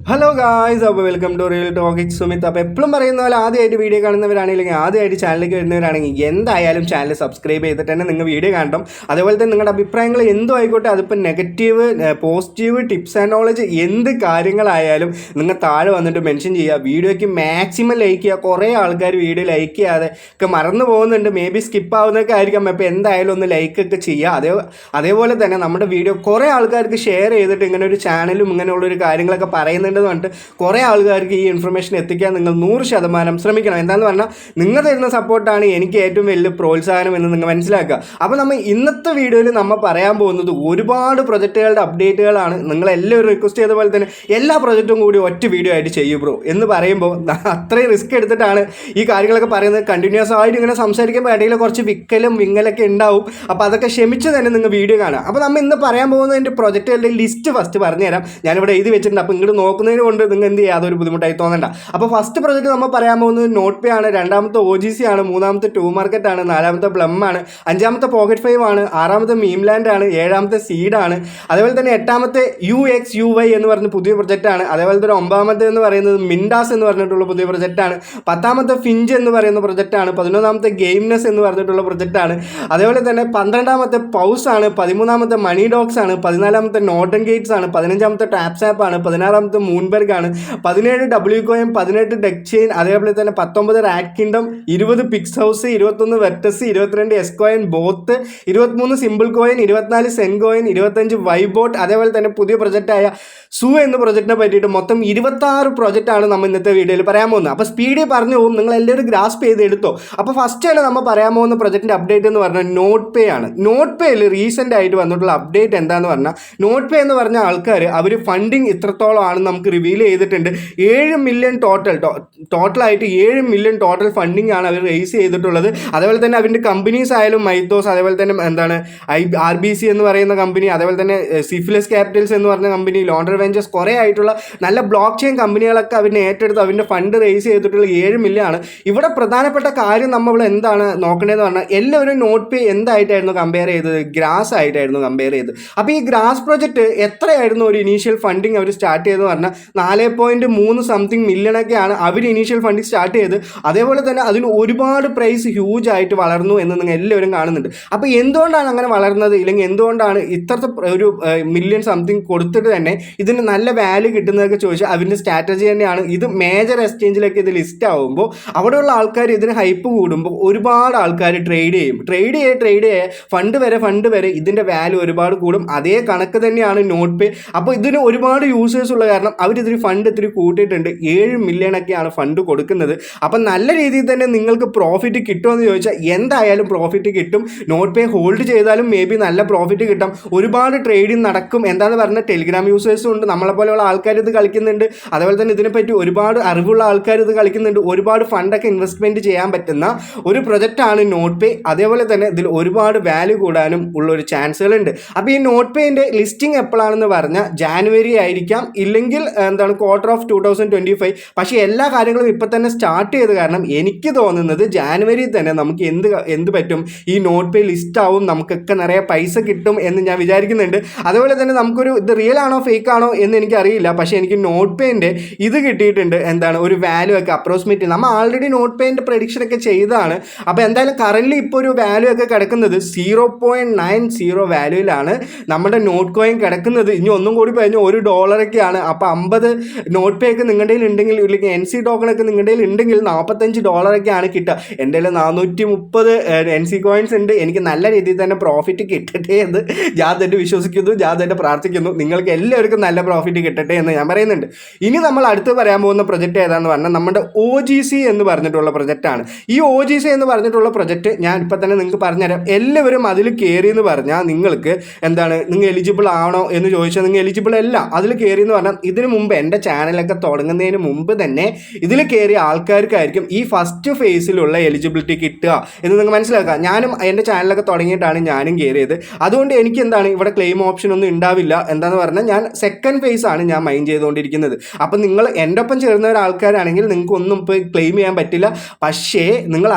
Hello guys, അപ്പോൾ welcome to real ടോക്കിക് Sumith. അപ്പോൾ എപ്പോഴും പറയുന്ന പോലെ ആദ്യമായിട്ട് വീഡിയോ കാണുന്നവരാണെങ്കിൽ ആദ്യമായിട്ട് ചാനലിലേക്ക് വരുന്നവരാണെങ്കിൽ എന്തായാലും ചാനൽ സബ്സ്ക്രൈബ് ചെയ്തിട്ട് തന്നെ നിങ്ങൾ വീഡിയോ കാണണം. അതേപോലെ തന്നെ നിങ്ങളുടെ അഭിപ്രായങ്ങൾ എന്തോ ആയിക്കോട്ടെ, അതിപ്പോൾ negative, positive, tips and knowledge എന്ത് കാര്യങ്ങളായാലും നിങ്ങൾ താഴെ വന്നിട്ട് മെൻഷൻ ചെയ്യുക. വീഡിയോയ്ക്ക് മാക്സിമം ലൈക്ക് ചെയ്യുക. കുറേ ആൾക്കാർ വീഡിയോ ലൈക്ക് ചെയ്യാതെ ഒക്കെ മറന്നു പോകുന്നുണ്ട്, മേ ബി സ്കിപ്പ് ആവുന്നതൊക്കെ ആയിരിക്കാം. അപ്പോൾ എന്തായാലും ഒന്ന് ലൈക്കൊക്കെ ചെയ്യുക. അതേപോലെ തന്നെ നമ്മുടെ വീഡിയോ കുറേ ആൾക്കാർക്ക് ഷെയർ ചെയ്തിട്ട് ഇങ്ങനെ ഒരു ചാനലും ഇങ്ങനെയുള്ളൊരു കാര്യങ്ങളൊക്കെ പറയുന്നുണ്ട് പറഞ്ഞിട്ട് കുറേ ആൾക്കാർക്ക് ഈ ഇൻഫർമേഷൻ എത്തിക്കാൻ നിങ്ങൾ 100% ശ്രമിക്കണം. എന്താണെന്ന് പറഞ്ഞാൽ നിങ്ങൾ തരുന്ന സപ്പോർട്ടാണ് എനിക്ക് ഏറ്റവും വലിയ പ്രോത്സാഹനം എന്ന് നിങ്ങൾ മനസ്സിലാക്കുക. അപ്പോൾ നമ്മൾ ഇന്നത്തെ വീഡിയോയിൽ നമ്മൾ പറയാൻ പോകുന്നത് ഒരുപാട് പ്രൊജക്റ്റുകളുടെ അപ്ഡേറ്റുകളാണ്. നിങ്ങളെല്ലാവരും റിക്വസ്റ്റ് ചെയ്ത പോലെ തന്നെ എല്ലാ പ്രൊജക്റ്റും കൂടി ഒറ്റ വീഡിയോ ആയിട്ട് ചെയ്യൂ ബ്രോ എന്ന് പറയുമ്പോൾ അത്രയും റിസ്ക് എടുത്തിട്ടാണ് ഈ കാര്യങ്ങളൊക്കെ പറയുന്നത്. കണ്ടിന്യൂസ് ആയിട്ട് ഇങ്ങനെ സംസാരിക്കുമ്പോൾ ഇടയിൽ കുറച്ച് വിങ്ങലൊക്കെ ഉണ്ടാവും. അപ്പോൾ അതൊക്കെ ക്ഷമിച്ച് തന്നെ നിങ്ങൾ വീഡിയോ കാണുക. അപ്പോൾ നമ്മൾ ഇന്ന് പറയാൻ പോകുന്നതിൻ്റെ പ്രൊജക്റ്റുകളുടെ ലിസ്റ്റ് ഫസ്റ്റ് പറഞ്ഞുതരാം. ഞാനിവിടെ എഴുതി വെച്ചിട്ടുണ്ട്. അപ്പോൾ ഇങ്ങോട്ട് നോക്കുന്നതിന് കൊണ്ട് നിങ്ങൾ എന്ത് ചെയ്യുക, അതൊരു ബുദ്ധിമുട്ടായി തോന്നണ്ട. അപ്പോൾ ഫസ്റ്റ് പ്രൊജക്റ്റ് നമ്മൾ പറയാൻ പോകുന്നത് നോട്ട് പേ ആണ്. രണ്ടാമത്തെ OGC ആണ്. മൂന്നാമത്തെ ടൂ മാർക്കറ്റ് ആണ്. നാലാമത്തെ ബ്ലം ആണ്. അഞ്ചാമത്തെ പോക്കറ്റ് 5 ആണ്. ആറാമത്തെ മീംലാൻഡ് ആണ്. ഏഴാമത്തെ സീഡ് ആണ്. അതേപോലെ തന്നെ എട്ടാമത്തെ UXUY എന്ന് പറഞ്ഞ പുതിയ പ്രൊജക്റ്റ് ആണ്. അതേപോലെ തന്നെ ഒമ്പതാമത്തെ എന്ന് പറയുന്നത് മിൻഡാസ് എന്ന് പറഞ്ഞിട്ടുള്ള പുതിയ പ്രൊജക്റ്റ് ആണ്. പത്താമത്തെ ഫിഞ്ച് എന്ന് പറയുന്ന പ്രൊജക്റ്റ് ആണ്. 11ാമത്തെ ഗെയിംനെസ് എന്ന് പറഞ്ഞിട്ടുള്ള പ്രൊജക്റ്റ് ആണ്. അതേപോലെ തന്നെ 12ാമത്തെ പൗസ് ആണ്. 13ാമത്തെ മണി ഡോഗ്സ് ആണ്. 14ാമത്തെ നോർട്ടൺ ഗേറ്റ്സ് ആണ്. 15ാമത്തെ ടാപ്സാപ്പ് ആണ്. 16ാമത്തെ മൂൺബർഗ് ആണ്. 17 W കോയിൻ, 18 ടെക് ചെയിൻ, അതേപോലെ തന്നെ 19 rat kingdom, 20 pix house, 21 virtus, 22 S coin both, 23 simple coin, 24 zen coin, 25 വൈബോട്ട്. അതേപോലെ തന്നെ പുതിയ പ്രൊജക്റ്റായ സൂ എന്ന പ്രൊജക്റ്റിനെ പറ്റിയിട്ട് മൊത്തം 26 പ്രൊജക്റ്റാണ് നമ്മൾ ഇന്നത്തെ വീഡിയോയിൽ പറയാൻ പോകുന്നത്. അപ്പോൾ സ്പീഡിൽ പറഞ്ഞു പോകും, നിങ്ങൾ എല്ലാവരും ഗ്രാസ്പ് ചെയ്ത് എടുത്തോ. അപ്പോൾ ഫസ്റ്റ് ആണ് നമ്മൾ പറയാൻ പോകുന്ന പ്രൊജക്റ്റിൻ്റെ അപ്ഡേറ്റ് എന്ന് പറഞ്ഞാൽ നോട്ട് പേ ആണ്. നോട്ട് പേയിൽ റീസെൻ്റ് ആയിട്ട് വന്നിട്ടുള്ള അപ്ഡേറ്റ് എന്താണെന്ന് പറഞ്ഞാൽ, നോട്ട് പേ എന്ന് പറഞ്ഞ ആൾക്കാർ അവർ ഫണ്ടിങ് ഇത്രത്തോളം ആണെന്ന് നമുക്ക് റിവീൽ ചെയ്തിട്ടുണ്ട്. 7 മില്യൺ ടോട്ടലായിട്ട് 7 മില്യൺ ടോട്ടൽ ഫണ്ടിങ് ആണ് അവർ റേസ് ചെയ്തിട്ടുള്ളത്. അതേപോലെ തന്നെ അവരുടെ കമ്പനീസ് ആയാലും മൈത്തോസ്, അതേപോലെ തന്നെ RBC എന്ന് പറയുന്ന കമ്പനി, അതേപോലെ തന്നെ സിഫിലസ് ക്യാപിറ്റൽസ് എന്ന് പറഞ്ഞ കമ്പനി, ലോണ്ടർ വെഞ്ചേഴ്സ്, കുറേ ആയിട്ടുള്ള നല്ല ബ്ലോക്ക് ചെയിൻ കമ്പനികളൊക്കെ അവരിനെ ഏറ്റെടുത്ത് അവരുടെ ഫണ്ട് റേസ് ചെയ്തിട്ടുള്ള 7 മില്യൺ ആണ്. ഇവിടെ പ്രധാനപ്പെട്ട കാര്യം നമ്മൾ എന്താണ് നോക്കേണ്ടതെന്ന് പറഞ്ഞാൽ, എല്ലാവരും നോട്ട് പേ എന്തായിട്ടായിരുന്നു കമ്പയർ ചെയ്തത്? ഗ്രാസ് ആയിട്ടായിരുന്നു കമ്പയർ ചെയ്തത്. അപ്പോൾ ഈ ഗ്രാസ് പ്രൊജക്റ്റ് എത്രയായിരുന്നു ഒരു ഇനീഷ്യൽ ഫണ്ടിങ് അവർ സ്റ്റാർട്ട് ചെയ്തെന്ന് പറഞ്ഞാൽ 4.3 സംതിങ് മില്യണൊക്കെയാണ് അവർ ഇനീഷ്യൽ ഫണ്ടിങ് സ്റ്റാർട്ട് ചെയ്ത്. അതേപോലെ തന്നെ അതിന് ഒരുപാട് പ്രൈസ് ഹ്യൂജ് ആയിട്ട് വളർന്നു എന്ന് നിങ്ങൾ എല്ലാവരും കാണുന്നുണ്ട്. അപ്പോൾ എന്തുകൊണ്ടാണ് അങ്ങനെ വളർന്നത്, ഇല്ലെങ്കിൽ എന്തുകൊണ്ടാണ് ഇത്രത്തെ ഒരു മില്യൺ സംതിങ് കൊടുത്തിട്ട് തന്നെ ഇതിന് നല്ല വാല്യൂ കിട്ടുന്നതൊക്കെ ചോദിച്ചാൽ അതിൻ്റെ സ്ട്രാറ്റജി തന്നെയാണ്. ഇത് മേജർ എക്സ്ചേഞ്ചിലൊക്കെ ഇത് ലിസ്റ്റ് ആകുമ്പോൾ അവിടെയുള്ള ആൾക്കാർ ഇതിന് ഹൈപ്പ് കൂടുമ്പോൾ ഒരുപാട് ആൾക്കാർ ട്രേഡ് ചെയ്യും. ഫണ്ട് വരെ ഇതിൻ്റെ വാല്യൂ ഒരുപാട് കൂടും. അതേ കണക്ക് തന്നെയാണ് നോട്ട് പേ. അപ്പോൾ ഇതിന് ഒരുപാട് യൂസേഴ്സ് ഉള്ള കാരണം അവരിതിന് ഫണ്ട് ഇത്തിരി കൂട്ടിയിട്ടുണ്ട്. 7 മില്യണൊക്കെയാണ് ഫണ്ട് കൊടുക്കുന്നത്. അപ്പം നല്ല രീതിയിൽ തന്നെ നിങ്ങൾക്ക് പ്രോഫിറ്റ് കിട്ടുമെന്ന് ചോദിച്ചാൽ എന്തായാലും പ്രോഫിറ്റ് കിട്ടും. നോട്ട് പേ ഹോൾഡ് ചെയ്താലും മേ ബി നല്ല പ്രോഫിറ്റ് കിട്ടും. ഒരുപാട് ട്രേഡിങ് നടക്കും. എന്താണെന്ന് പറഞ്ഞാൽ ടെലിഗ്രാം യൂസേഴ്സും ഉണ്ട്, നമ്മളെപ്പോലെയുള്ള ആൾക്കാർ ഇത് കളിക്കുന്നുണ്ട്. അതേപോലെ തന്നെ ഇതിനെപ്പറ്റി ഒരുപാട് അറിവുള്ള ആൾക്കാർ ഇത് കളിക്കുന്നുണ്ട്. ഒരുപാട് ഫണ്ടൊക്കെ ഇൻവെസ്റ്റ്മെൻറ്റ് ചെയ്യാൻ പറ്റുന്ന ഒരു പ്രൊജക്റ്റാണ് നോട്ട് പേ. അതേപോലെ തന്നെ ഇതിൽ ഒരുപാട് വാല്യൂ കൂടാനും ഉള്ളൊരു ചാൻസുകളുണ്ട്. അപ്പോൾ ഈ നോട്ട് പേൻ്റെ ലിസ്റ്റിംഗ് എപ്പോഴാണെന്ന് പറഞ്ഞാൽ ജാനുവരി ആയിരിക്കാം, ഇല്ലെങ്കിൽ ക്വാർട്ടർ ഓഫ് 2025. പക്ഷേ എല്ലാ കാര്യങ്ങളും ഇപ്പം തന്നെ സ്റ്റാർട്ട് ചെയ്ത് കാരണം എനിക്ക് തോന്നുന്നത് ജാനുവരി തന്നെ നമുക്ക് എന്ത് പറ്റും, ഈ നോട്ട് പേ ലിസ്റ്റ് ആവും, നമുക്കൊക്കെ നിറയെ പൈസ കിട്ടും എന്ന് ഞാൻ വിചാരിക്കുന്നുണ്ട്. അതുപോലെ തന്നെ ഇത് റിയൽ ആണോ ഫേക്ക് ആണോ എന്ന് എനിക്കറിയില്ല. പക്ഷേ എനിക്ക് നോട്ട് പേൻ്റെ ഇത് കിട്ടിയിട്ടുണ്ട്. ഒരു വാല്യൂ ഒക്കെ അപ്രോക്സിമേറ്റ് നമ്മൾ ആൾറെഡി നോട്ട് പേൻ്റെ പ്രഡിക്ഷനൊക്കെ ചെയ്തതാണ്. അപ്പോൾ എന്തായാലും കറൻറ്റ്ലി ഇപ്പോൾ ഒരു വാല്യൂ ഒക്കെ കിടക്കുന്നത് 0.90 വാല്യൂയിലാണ് നമ്മുടെ നോട്ട് കോയിൻ കിടക്കുന്നത്. ഇനി ഒന്നും കൂടി പറഞ്ഞാൽ $1 അപ്പോൾ 50 നോട്ട് പേ ഒക്കെ നിങ്ങളുടെ ഉണ്ടെങ്കിൽ, ഇല്ലെങ്കിൽ NC ടോക്കണൊക്കെ നിങ്ങളുടെ ഉണ്ടെങ്കിൽ $45 കിട്ടുക. എൻ്റെ 430 NC കോയിൻസ് ഉണ്ട്. എനിക്ക് നല്ല രീതിയിൽ തന്നെ പ്രോഫിറ്റ് കിട്ടട്ടെ എന്ന് ഞാൻ തന്നെ വിശ്വസിക്കുന്നു, ഞാൻ തന്നെ പ്രാർത്ഥിക്കുന്നു. നിങ്ങൾക്ക് എല്ലാവർക്കും നല്ല പ്രോഫിറ്റ് കിട്ടട്ടെ എന്ന് ഞാൻ പറയുന്നുണ്ട്. ഇനി നമ്മൾ അടുത്ത് പറയാൻ പോകുന്ന പ്രൊജക്റ്റ് ഏതാണെന്ന് പറഞ്ഞാൽ നമ്മുടെ OGC എന്ന് പറഞ്ഞിട്ടുള്ള പ്രൊജക്റ്റാണ്. ഈ OGC എന്ന് പറഞ്ഞിട്ടുള്ള പ്രൊജക്റ്റ് ഞാൻ ഇപ്പം തന്നെ നിങ്ങൾക്ക് പറഞ്ഞുതരാം. എല്ലാവരും അതിൽ കയറി എന്ന് പറഞ്ഞാൽ നിങ്ങൾക്ക് നിങ്ങൾ എലിജിബിൾ ആണോ എന്ന് ചോദിച്ചാൽ നിങ്ങൾ എലിജിബിൾ അല്ല. അതിൽ കയറി എന്ന് പറഞ്ഞാൽ ഇതിന് മുമ്പ് എൻ്റെ ചാനലൊക്കെ തുടങ്ങുന്നതിന് മുമ്പ് തന്നെ ഇതിൽ കയറിയ ആൾക്കാർക്കായിരിക്കും ഈ ഫസ്റ്റ് ഫേസിലുള്ള എലിജിബിലിറ്റി കിട്ടുക എന്ന് നിങ്ങൾ മനസ്സിലാക്കുക. ഞാനും എൻ്റെ ചാനലൊക്കെ തുടങ്ങിയിട്ടാണ് ഞാനും കയറിയത്. അതുകൊണ്ട് എനിക്ക് ഇവിടെ ക്ലെയിം ഓപ്ഷൻ ഒന്നും ഉണ്ടാവില്ല. എന്താണെന്ന് പറഞ്ഞാൽ ഞാൻ സെക്കൻഡ് ഫേസ് ആണ് ഞാൻ മൈൻഡ് ചെയ്തുകൊണ്ടിരിക്കുന്നത്. അപ്പം നിങ്ങൾ എൻ്റെ ഒപ്പം ചേർന്ന ഒരാൾക്കാരാണെങ്കിൽ നിങ്ങൾക്ക് ഒന്നും ഇപ്പോൾ ക്ലെയിം ചെയ്യാൻ പറ്റില്ല. പക്ഷേ നിങ്ങൾ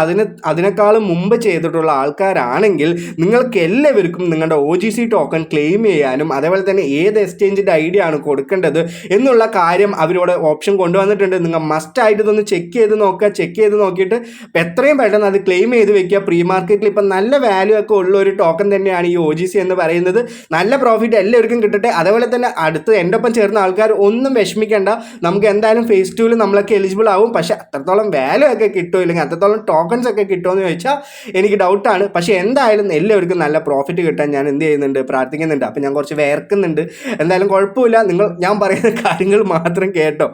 അതിനേക്കാളും മുമ്പ് ചെയ്തിട്ടുള്ള ആൾക്കാരാണെങ്കിൽ നിങ്ങൾക്ക് എല്ലാവർക്കും നിങ്ങളുടെ OGC ടോക്കൺ ക്ലെയിം ചെയ്യാനും അതേപോലെ തന്നെ ഏത് എക്സ്ചേഞ്ചിൻ്റെ ID ആണ് കൊടുക്കേണ്ടത് എന്നുള്ള കാര്യം അവരോട് ഓപ്ഷൻ കൊണ്ടുവന്നിട്ടുണ്ട്. നിങ്ങൾ മസ്റ്റായിട്ട് ഇതൊന്ന് ചെക്ക് ചെയ്ത് നോക്കുക. ചെക്ക് ചെയ്ത് നോക്കിയിട്ട് എത്രയും പെട്ടെന്ന് അത് ക്ലെയിം ചെയ്ത് വെക്കുക. പ്രീ മാർക്കറ്റിൽ ഇപ്പം നല്ല വാല്യൂ ഒക്കെ ഉള്ള ഒരു ടോക്കൺ തന്നെയാണ് ഈ OGC എന്ന് പറയുന്നത്. നല്ല പ്രോഫിറ്റ് എല്ലാവർക്കും കിട്ടട്ടെ. അതേപോലെ തന്നെ അടുത്ത് എൻ്റെ ഒപ്പം ചേർന്ന ആൾക്കാർ ഒന്നും വിഷമിക്കേണ്ട. നമുക്ക് എന്തായാലും ഫേസ് 2 നമ്മളൊക്കെ എലിജിബിൾ ആവും. പക്ഷേ അത്രത്തോളം വാല്യൂ ഒക്കെ കിട്ടുമോ ഇല്ലെങ്കിൽ അത്രത്തോളം ടോക്കൺസ് ഒക്കെ കിട്ടുമോ എന്ന് ചോദിച്ചാൽ എനിക്ക് ഡൗട്ടാണ്. പക്ഷേ എന്തായാലും എല്ലാവർക്കും നല്ല പ്രോഫിറ്റ് കിട്ടാൻ ഞാൻ എന്ത് ചെയ്യുന്നുണ്ട്, പ്രാർത്ഥിക്കുന്നുണ്ട്. അപ്പം ഞാൻ കുറച്ച് വേർക്കുന്നുണ്ട്. എന്തായാലും കുഴപ്പമില്ല, ഞാൻ പറയുന്ന കാര്യങ്ങൾ മാത്രം കേട്ടോ.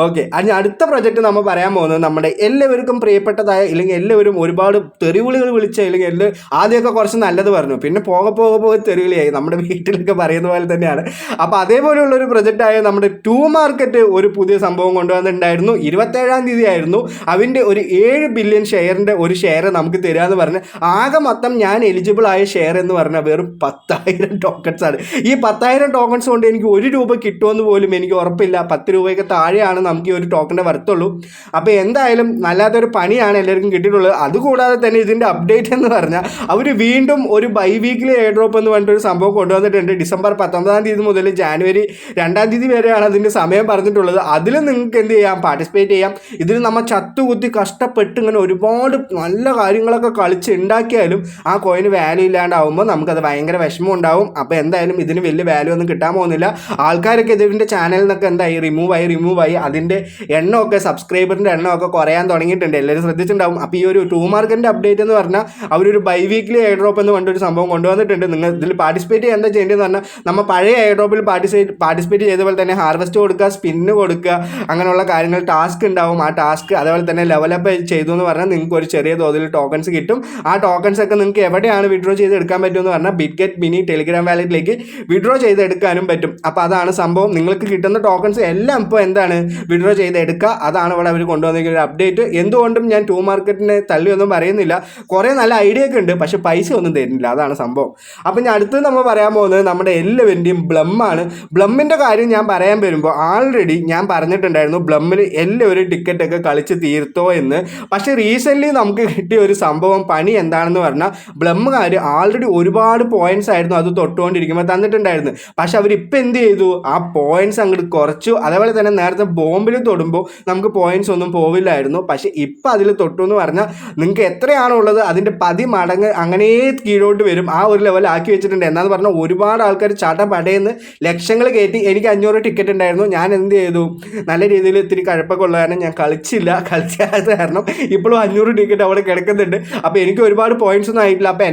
ഓക്കെ, അതിന് അടുത്ത പ്രൊജക്റ്റ് നമ്മൾ പറയാൻ പോകുന്നത് നമ്മുടെ എല്ലാവർക്കും പ്രിയപ്പെട്ടതായ ഇല്ലെങ്കിൽ എല്ലാവരും ഒരുപാട് തെറിവിളികൾ വിളിച്ച ഇല്ലെങ്കിൽ ആദ്യമൊക്കെ കുറച്ച് നല്ലത് പറഞ്ഞു, പിന്നെ പോകെ തെറിവിളിയായി. നമ്മുടെ വീട്ടിലൊക്കെ പറയുന്ന പോലെ തന്നെയാണ്. അപ്പോൾ അതേപോലെയുള്ള ഒരു പ്രൊജക്റ്റായ നമ്മുടെ 2 മാർക്കറ്റ് ഒരു പുതിയ സംഭവം കൊണ്ടുവന്നിട്ടുണ്ടായിരുന്നു. 27-ാം തീയതി ആയിരുന്നു അവൻ്റെ ഒരു 7 ബില്യൺ ഷെയറിൻ്റെ ഒരു ഷെയർ നമുക്ക് തരാമെന്ന് പറഞ്ഞ് ആകെ മൊത്തം ഞാൻ എലിജിബിൾ ആയ ഷെയർ എന്ന് പറഞ്ഞാൽ വെറും 10,000 ടോക്കൺസ് ആണ്. ഈ 10,000 ടോക്കൺസ് കൊണ്ട് എനിക്ക് 1 രൂപ കിട്ടുമെന്ന് പോലും എനിക്ക് ഉറപ്പില്ല. 10 രൂപയ്ക്ക് താഴെയാണ് നമുക്ക് ഈ ഒരു ടോക്കൻ്റെ വർത്തുള്ളൂ. അപ്പോൾ എന്തായാലും നല്ലാത്തൊരു പണിയാണ് എല്ലാവർക്കും കിട്ടിയിട്ടുള്ളത്. അതുകൂടാതെ തന്നെ ഇതിൻ്റെ അപ്ഡേറ്റ് എന്ന് പറഞ്ഞാൽ അവർ വീണ്ടും ഒരു ബൈ വീക്ക്ലി എയർ ഡ്രോപ്പ് എന്ന് പറഞ്ഞിട്ടൊരു സംഭവം കൊണ്ടുവന്നിട്ടുണ്ട്. ഡിസംബർ 19-ാം തീയതി മുതൽ ജാനുവരി 2-ാം തീയതി വരെയാണ് അതിൻ്റെ സമയം പറഞ്ഞിട്ടുള്ളത്. അതിൽ നിങ്ങൾക്ക് എന്ത് ചെയ്യാം, പാർട്ടിസിപ്പേറ്റ് ചെയ്യാം. ഇതിൽ നമ്മൾ ചത്തുകുത്തി കഷ്ടപ്പെട്ട് ഇങ്ങനെ ഒരുപാട് നല്ല കാര്യങ്ങളൊക്കെ കളിച്ച് ഉണ്ടാക്കിയാലും ആ കോയിന് വാല്യൂ ഇല്ലാണ്ടാവുമ്പോൾ നമുക്കത് ഭയങ്കര വിഷമം ഉണ്ടാവും. അപ്പോൾ എന്തായാലും ഇതിന് വലിയ വാല്യൂ ഒന്നും കിട്ടാൻ പോകുന്നില്ല. ആൾക്കാരൊക്കെ ഇതിൻ്റെ ചാനലിൽ നിന്നൊക്കെ എന്തായി റിമൂവ് ആയി അതിൻ്റെ എണ്ണമൊക്കെ സബ്സ്ക്രൈബറിൻ്റെ എണ്ണമൊക്കെ കുറയാൻ തുടങ്ങിയിട്ടുണ്ട്. എല്ലാവരും ശ്രദ്ധിച്ചിട്ടുണ്ടാവും. അപ്പോൾ ഈ ഒരു 2 മാർക്കറ്റിൻ്റെ അപ്ഡേറ്റ് എന്ന് പറഞ്ഞാൽ അവരൊരു ബൈ വീക്ക്ലി എയർ ഡ്രോപ്പ് എന്ന് പറഞ്ഞൊരു സംഭവം കൊണ്ടുവന്നിട്ടുണ്ട്. നിങ്ങൾ ഇതിൽ പാർട്ടിസിപ്പേറ്റ് ചെയ്യാൻ എന്താ ചെയ്യേണ്ടതെന്ന് പറഞ്ഞാൽ നമ്മൾ പഴയ എയർ ഡ്രോപ്പിൽ പാർട്ടിസിപ്പേറ്റ് ചെയ്ത പോലെ തന്നെ ഹാർവെസ്റ്റ് കൊടുക്കുക, സ്പിന്ന് കൊടുക്കുക, അങ്ങനെയുള്ള കാര്യങ്ങൾ ടാസ്ക് ഉണ്ടാവും. ആ ടാസ്ക് അതേപോലെ തന്നെ ലെവലപ്പ് ചെയ്തു എന്ന് പറഞ്ഞാൽ നിങ്ങൾക്ക് ഒരു ചെറിയ തോതിൽ ടോക്കൺസ് കിട്ടും. ആ ടോക്കൺസ് ഒക്കെ നിങ്ങൾക്ക് എവിടെയാണ് വിഡ്രോ ചെയ്തെടുക്കാൻ പറ്റുമെന്ന് പറഞ്ഞാൽ ബിറ്റ്ഗെറ്റ് മിനി ടെലിഗ്രാം വാലറ്റിലേക്ക് വിഡ്രോ ചെയ്തെടുക്കാനും പറ്റും. അപ്പോൾ അതാണ് സംഭവം. നിങ്ങൾക്ക് കിട്ടുന്ന ടോക്കൺസ് എല്ലാം ഇപ്പോൾ എന്താണ് വിഡ്രോ ചെയ്തെടുക്കുക. അതാണ് ഇവിടെ അവർ കൊണ്ടുവന്നിരിക്കുന്ന ഒരു അപ്ഡേറ്റ്. എന്തുകൊണ്ടും ഞാൻ 2 മാർക്കറ്റിനെ തള്ളിയൊന്നും പറയുന്നില്ല. കുറേ നല്ല ഐഡിയ ഒക്കെ ഉണ്ട്, പക്ഷേ പൈസ ഒന്നും തരുന്നില്ല. അതാണ് സംഭവം. അപ്പം ഞാൻ അടുത്ത് നമ്മൾ പറയാൻ പോകുന്നത് നമ്മുടെ എല്ലാവരുടെയും ബ്ലമ്മാണ്. ബ്ലമ്മിൻ്റെ കാര്യം ഞാൻ പറയാൻ വരുമ്പോൾ ആൾറെഡി ഞാൻ പറഞ്ഞിട്ടുണ്ടായിരുന്നു ബ്ലമ്മിൽ എല്ലാവരും ടിക്കറ്റൊക്കെ കളിച്ച് തീർത്തോ എന്ന്. പക്ഷേ റീസെൻ്റ്ലി നമുക്ക് കിട്ടിയ ഒരു സംഭവം പണി എന്താണെന്ന് പറഞ്ഞാൽ ബ്ലമ്മുകാർ ആൾറെഡി ഒരുപാട് പോയിന്റ്സ് ആയിരുന്നു അത് തൊട്ടുകൊണ്ടിരിക്കുമ്പോൾ തന്നിട്ടുണ്ടായിരുന്നു. പക്ഷെ അവരിപ്പോൾ എന്ത് ചെയ്തു, ആ പോയിന്റ്സ് അങ്ങോട്ട് കുറച്ചു. അതേപോലെ തന്നെ നേരത്തെ ബോംബിൽ തൊടുമ്പോൾ നമുക്ക് പോയിന്റ്സ് ഒന്നും പോവില്ലായിരുന്നു. പക്ഷേ ഇപ്പം അതിൽ തൊട്ടു എന്ന് പറഞ്ഞാൽ നിങ്ങൾക്ക് എത്രയാണോ ഉള്ളത് അതിൻ്റെ 10 മടങ്ങ് അങ്ങനെ കീഴോട്ട് വരും. ആ ഒരു ലെവൽ ആക്കി വെച്ചിട്ടുണ്ട്. എന്നാന്ന് പറഞ്ഞാൽ ഒരുപാട് ആൾക്കാർ പടയെന്ന് ലക്ഷങ്ങൾ കയറ്റി. എനിക്ക് 500 ടിക്കറ്റ് ഉണ്ടായിരുന്നു. ഞാൻ എന്ത് ചെയ്തു, നല്ല രീതിയിൽ ഇത്തിരി കഴപ്പൊക്കെ ഉള്ള കാരണം ഞാൻ കളിച്ചാത്ത കാരണം ഇപ്പോഴും 500 ടിക്കറ്റ് അവിടെ കിടക്കുന്നുണ്ട്. അപ്പോൾ എനിക്ക് ഒരുപാട് പോയിന്റ്സ് ഒന്നും ആയിട്ടില്ല. അപ്പോൾ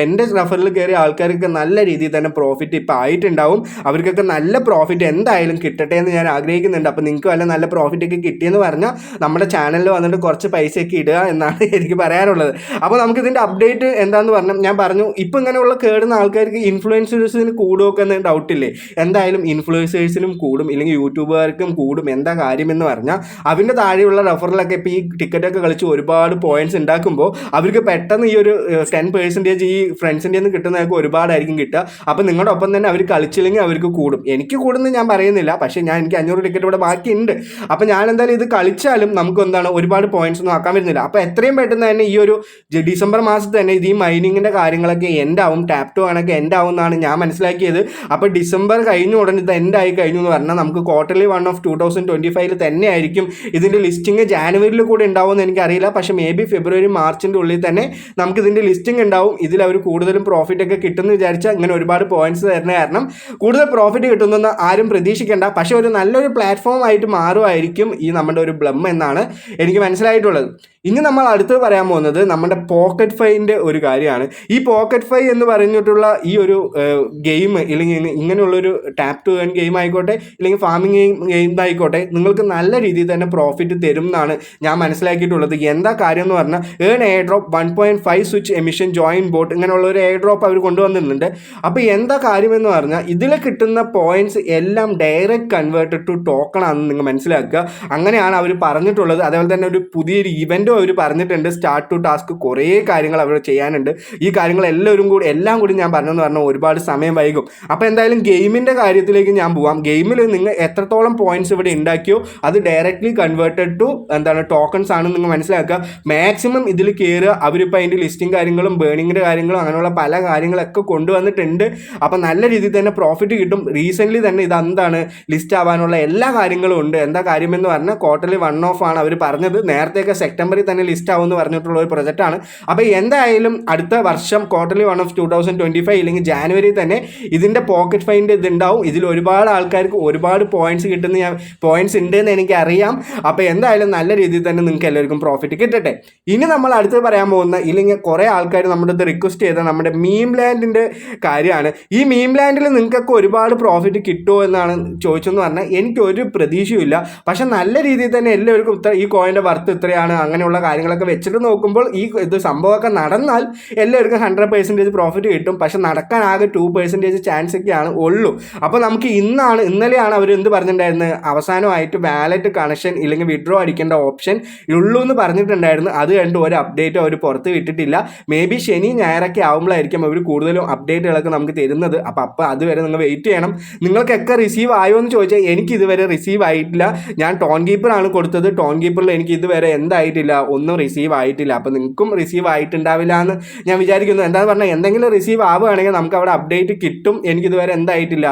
എൻ്റെ റഫറിൽ കയറിയ ആൾക്കാർക്ക് നല്ല രീതിയിൽ തന്നെ പ്രോഫിറ്റ് ഇപ്പോൾ ആയിട്ടുണ്ടാവും. അവർക്കൊക്കെ നല്ല പ്രോഫിറ്റ് എന്തായാലും കിട്ടട്ടെ എന്ന് ഞാൻ ആഗ്രഹിക്കുന്നുണ്ട്. അപ്പോൾ നിങ്ങൾക്ക് വല്ല നല്ല പ്രോഫിറ്റ് ഒക്കെ കിട്ടിയെന്ന് പറഞ്ഞാൽ നമ്മുടെ ചാനലിൽ വന്നിട്ട് കുറച്ച് പൈസയൊക്കെ ഇടുക എന്നാണ് എനിക്ക് പറയാനുള്ളത്. അപ്പോൾ നമുക്കിതിൻ്റെ അപ്ഡേറ്റ് എന്താണെന്ന് പറഞ്ഞാൽ ഞാൻ പറഞ്ഞു, ഇപ്പോൾ ഇങ്ങനെയുള്ള കേടുന്ന ആൾക്കാർക്ക് ഇൻഫ്ലുവൻസേഴ്സിന് കൂടുമൊക്കെ എന്ന് ഡൗട്ടില്ലേ. എന്തായാലും ഇൻഫ്ലുവൻസേഴ്സിനും കൂടും, ഇല്ലെങ്കിൽ യൂട്യൂബുകാർക്കും കൂടും. എന്താ കാര്യമെന്ന് പറഞ്ഞാൽ അവൻ്റെ താഴെയുള്ള റഫറിലൊക്കെ ഇപ്പോൾ ഈ ടിക്കറ്റൊക്കെ കളിച്ച് ഒരുപാട് പോയിന്റ്സ് ഉണ്ടാക്കുമ്പോൾ അവർക്ക് പെട്ടെന്ന് ഈ ഒരു 10% ഈ ഫ്രണ്ട്സിൻ്റെ നിന്ന് കിട്ടുന്നതൊക്കെ ഒരുപാടായിരിക്കും കിട്ടുക. അപ്പോൾ നിങ്ങളുടെ ഒപ്പം തന്നെ അവർ കളിച്ചില്ലെങ്കിൽ അവർക്ക് കൂടും. എനിക്ക് കൂടുമെന്ന് ഞാൻ പറയുന്നില്ല, പക്ഷേ എനിക്ക് 500 ടിക്കറ്റ് ഇവിടെ ബാക്കിയുണ്ട്. അപ്പോൾ ഞാൻ എന്തായാലും ഇത് കളിച്ചാലും നമുക്ക് എന്താണ് ഒരുപാട് പോയിന്റ്സ് ഒന്നും ആക്കാൻ വരുന്നില്ല. അപ്പോൾ എത്രയും പെട്ടെന്ന് തന്നെ ഈ ഒരു ഡിസംബർ മാസത്തിൽ തന്നെ ഇത് ഈ മൈനിങ്ങിൻ്റെ കാര്യങ്ങളൊക്കെ എൻഡാവും, ടാപ്പ് ടു ആണൊക്കെ എൻഡാവും എന്നാണ് ഞാൻ മനസ്സിലാക്കിയത്. അപ്പോൾ ഡിസംബർ കഴിഞ്ഞ ഉടനെ ഇത് എൻഡായി കഴിഞ്ഞു എന്ന് പറഞ്ഞാൽ നമുക്ക് ക്വാർട്ടർലി 1 ഓഫ് 2025 തന്നെ ആയിരിക്കും ഇതിൻ്റെ ലിസ്റ്റിംഗ്. ജാനുവരിയിൽ കൂടെ ഉണ്ടാവുമെന്ന് എനിക്കറിയില്ല, പക്ഷേ മേ ബി ഫെബ്രുവരി മാർച്ചിൻ്റെ ഉള്ളിൽ തന്നെ നമുക്ക് ഇതിൻ്റെ ലിസ്റ്റിംഗ് ഉണ്ടാവും. ഇതിൽ അവർ കൂടുതലും പ്രോഫിറ്റ് ഒക്കെ കിട്ടുമെന്ന് വിചാരിച്ചാൽ ഇങ്ങനെ ഒരുപാട് പോയിന്റ്സ് തരുന്ന കാരണം കൂടുതൽ പ്രോഫിറ്റ് കിട്ടുമെന്ന് ആരും പ്രതീക്ഷിക്കേണ്ട. പക്ഷേ ഒരു നല്ലൊരു പ്ലാറ്റ്ഫോം ആയിട്ട് മാറുമായിരിക്കും ഈ നമ്മുടെ ഒരു ബ്ലം എന്നാണ് എനിക്ക് മനസ്സിലായിട്ടുള്ളത്. ഇനി നമ്മൾ അടുത്ത് പറയാൻ പോകുന്നത് നമ്മുടെ പോക്കറ്റ് ഫൈൻ്റെ ഒരു കാര്യമാണ്. ഈ പോക്കറ്റ് ഫൈ എന്ന് പറഞ്ഞിട്ടുള്ള ഈ ഒരു ഗെയിം ഇല്ലെങ്കിൽ ഇങ്ങനെയുള്ളൊരു ടാപ്പ് ടു ഏൺ ഗെയിം ആയിക്കോട്ടെ ഇല്ലെങ്കിൽ ഫാമിംഗ് ഗെയിം ആയിക്കോട്ടെ നിങ്ങൾക്ക് നല്ല രീതിയിൽ തന്നെ പ്രോഫിറ്റ് തരും എന്നാണ് ഞാൻ മനസ്സിലാക്കിയിട്ടുള്ളത്. എന്താ കാര്യം എന്ന് പറഞ്ഞാൽ earn air drop 1.5 switch emission join boat ഇങ്ങനെയുള്ള ഒരു എയർ ഡ്രോപ്പ് അവർ കൊണ്ടുവന്നിട്ടുണ്ട്. അപ്പോൾ എന്താ കാര്യമെന്ന് പറഞ്ഞാൽ ഇതിൽ കിട്ടുന്ന പോയിന്റ്സ് എല്ലാം ഡയറക്റ്റ് കൺവേർട്ടഡ് ടു ടോക്കൺ ആണെന്ന് നിങ്ങൾ മനസ്സിലാക്കുക. അങ്ങനെയാണ് അവർ പറഞ്ഞിട്ടുള്ളത്. അതേപോലെ തന്നെ ഒരു പുതിയൊരു ഇവൻറ്റും അവർ പറഞ്ഞിട്ടുണ്ട്. സ്റ്റാർട്ട് ടു ടാസ്ക് കുറേ കാര്യങ്ങൾ അവർ ചെയ്യാനുണ്ട്. ഈ കാര്യങ്ങൾ എല്ലാം കൂടി ഞാൻ പറഞ്ഞെന്ന് പറഞ്ഞാൽ ഒരുപാട് സമയം വൈകും. അപ്പോൾ എന്തായാലും ഗെയിമിൻ്റെ കാര്യത്തിലേക്ക് ഞാൻ പോവാം. ഗെയിമിൽ നിങ്ങൾ എത്രത്തോളം പോയിന്റ്സ് ഇവിടെ ഉണ്ടാക്കിയോ അത് ഡയറക്റ്റ്ലി കൺവേർട്ടഡ് ടു ടോക്കൺസ് ആണെന്ന് നിങ്ങൾ മനസ്സിലാക്കുക. മാക്സിമം ഇതിൽ കയറുക. അവരിപ്പോൾ അതിൻ്റെ ലിസ്റ്റിംഗ് കാര്യങ്ങളും ബേണിങ്ങിൻ്റെ കാര്യങ്ങളും അങ്ങനെയുള്ള പല കാര്യങ്ങളൊക്കെ കൊണ്ടുവന്നിട്ടുണ്ട്. അപ്പോൾ നല്ല രീതിയിൽ തന്നെ പ്രോഫിറ്റ് കിട്ടും. റീസെൻ്റ്ലി തന്നെ ഇതെന്താണ് ലിസ്റ്റ് ആവാനുള്ള എല്ലാ കാര്യങ്ങളും ഉണ്ട്. എന്താ കാര്യമെന്ന് പറഞ്ഞാൽ ക്വാർട്ടർലി 1 ഓഫ് ആണ് അവർ പറഞ്ഞത്. നേരത്തെയൊക്കെ സെപ്റ്റംബറിൽ തന്നെ ലിസ്റ്റ് ആവുമെന്ന് പറഞ്ഞിട്ടുള്ള ഒരു പ്രൊജക്റ്റാണ്. അപ്പോൾ എന്തായാലും അടുത്ത വർഷം ക്വാർട്ടർലി 1 ഓഫ് 2025 ഇല്ലെങ്കിൽ ജാനുവരി തന്നെ ഇതിൻ്റെ പോക്കറ്റ് ഫൈൻ്റെ ഇതുണ്ടാവും. ഇതിൽ ഒരുപാട് ആൾക്കാർക്ക് ഒരുപാട് പോയിന്റ്സ് പോയിന്റ്സ് ഉണ്ടെന്ന് എനിക്കറിയാം. അപ്പോൾ എന്തായാലും നല്ല രീതിയിൽ തന്നെ നിങ്ങൾക്ക് എല്ലാവർക്കും പ്രോഫിറ്റ് കിട്ടട്ടെ. ഇനി നമ്മൾ അടുത്ത് പറയാൻ പോകുന്ന ഇല്ലെങ്കിൽ കുറേ ആൾക്കാർ നമ്മുടെ അടുത്ത് റിക്വസ്റ്റ് ചെയ്ത നമ്മുടെ മീം ലാൻഡിൻ്റെ കാര്യമാണ്. ഈ മീം ലാൻഡിൽ നിങ്ങൾക്കൊക്കെ ഒരുപാട് പ്രോഫിറ്റ് കിട്ടുമോ എന്നാണ് ചോദിച്ചെന്ന് പറഞ്ഞാൽ എനിക്കൊരു പ്രതീക്ഷയുമില്ല. പക്ഷെ നല്ല രീതിയിൽ തന്നെ എല്ലാവർക്കും ഈ കോയിൻ്റെ വർത്ത് ഇത്രയാണ് അങ്ങനെയുള്ള കാര്യങ്ങളൊക്കെ വെച്ചിട്ട് നോക്കുമ്പോൾ ഇത് സംഭവമൊക്കെ നടന്നാൽ എല്ലാവർക്കും 100% പ്രോഫിറ്റ് കിട്ടും. പക്ഷെ നടക്കാൻ ആകെ 2% ചാൻസ് ഒക്കെയാണ് ഉള്ളൂ. അപ്പോൾ നമുക്ക് ഇന്നലെയാണ് അവർ എന്ത് പറഞ്ഞിട്ടുണ്ടായിരുന്നത്, അവസാനമായിട്ട് വാലറ്റ് കണക്ഷൻ ഇല്ലെങ്കിൽ വിഡ്രോ അടിക്കേണ്ട ഓപ്ഷൻ ഉള്ളൂ എന്ന് പറഞ്ഞിട്ടുണ്ടായിരുന്നു. അത് കണ്ട് ഒരു അപ്ഡേറ്റ് അവർ പുറത്ത് വിട്ടിട്ടില്ല. മേ ബി ശനി ഞായറൊക്കെ ആകുമ്പോഴായിരിക്കും അവർ കൂടുതലും അപ്ഡേറ്റുകളൊക്കെ നമുക്ക് തരുന്നത്. അപ്പോൾ അതുവരെ നിങ്ങൾ വെയിറ്റ് ചെയ്യണം. നിങ്ങൾക്കൊക്കെ റിസീവ് ആയോ എന്ന് ചോദിച്ചാൽ എനിക്ക് ഇതുവരെ റിസീവ് ആയിട്ടില്ല. ഞാൻ ടോൺ കീപ്പറാണ് കൊടുത്തത്. ടോൺ കീപ്പറിൽ എനിക്ക് ഇതുവരെ എന്തായിട്ടില്ല, ഒന്നും റിസീവ് ആയിട്ടില്ല. അപ്പോൾ നിങ്ങൾക്കും റിസീവ് ആയിട്ടുണ്ടാവില്ല എന്ന് ഞാൻ വിചാരിക്കുന്നു. എന്താണെന്ന് പറഞ്ഞാൽ എന്തെങ്കിലും റിസീവ് ആവുകയാണെങ്കിൽ നമുക്ക് അവിടെ അപ്ഡേറ്റ് കിട്ടും. എനിക്കിതുവരെ എന്തായിട്ടില്ല,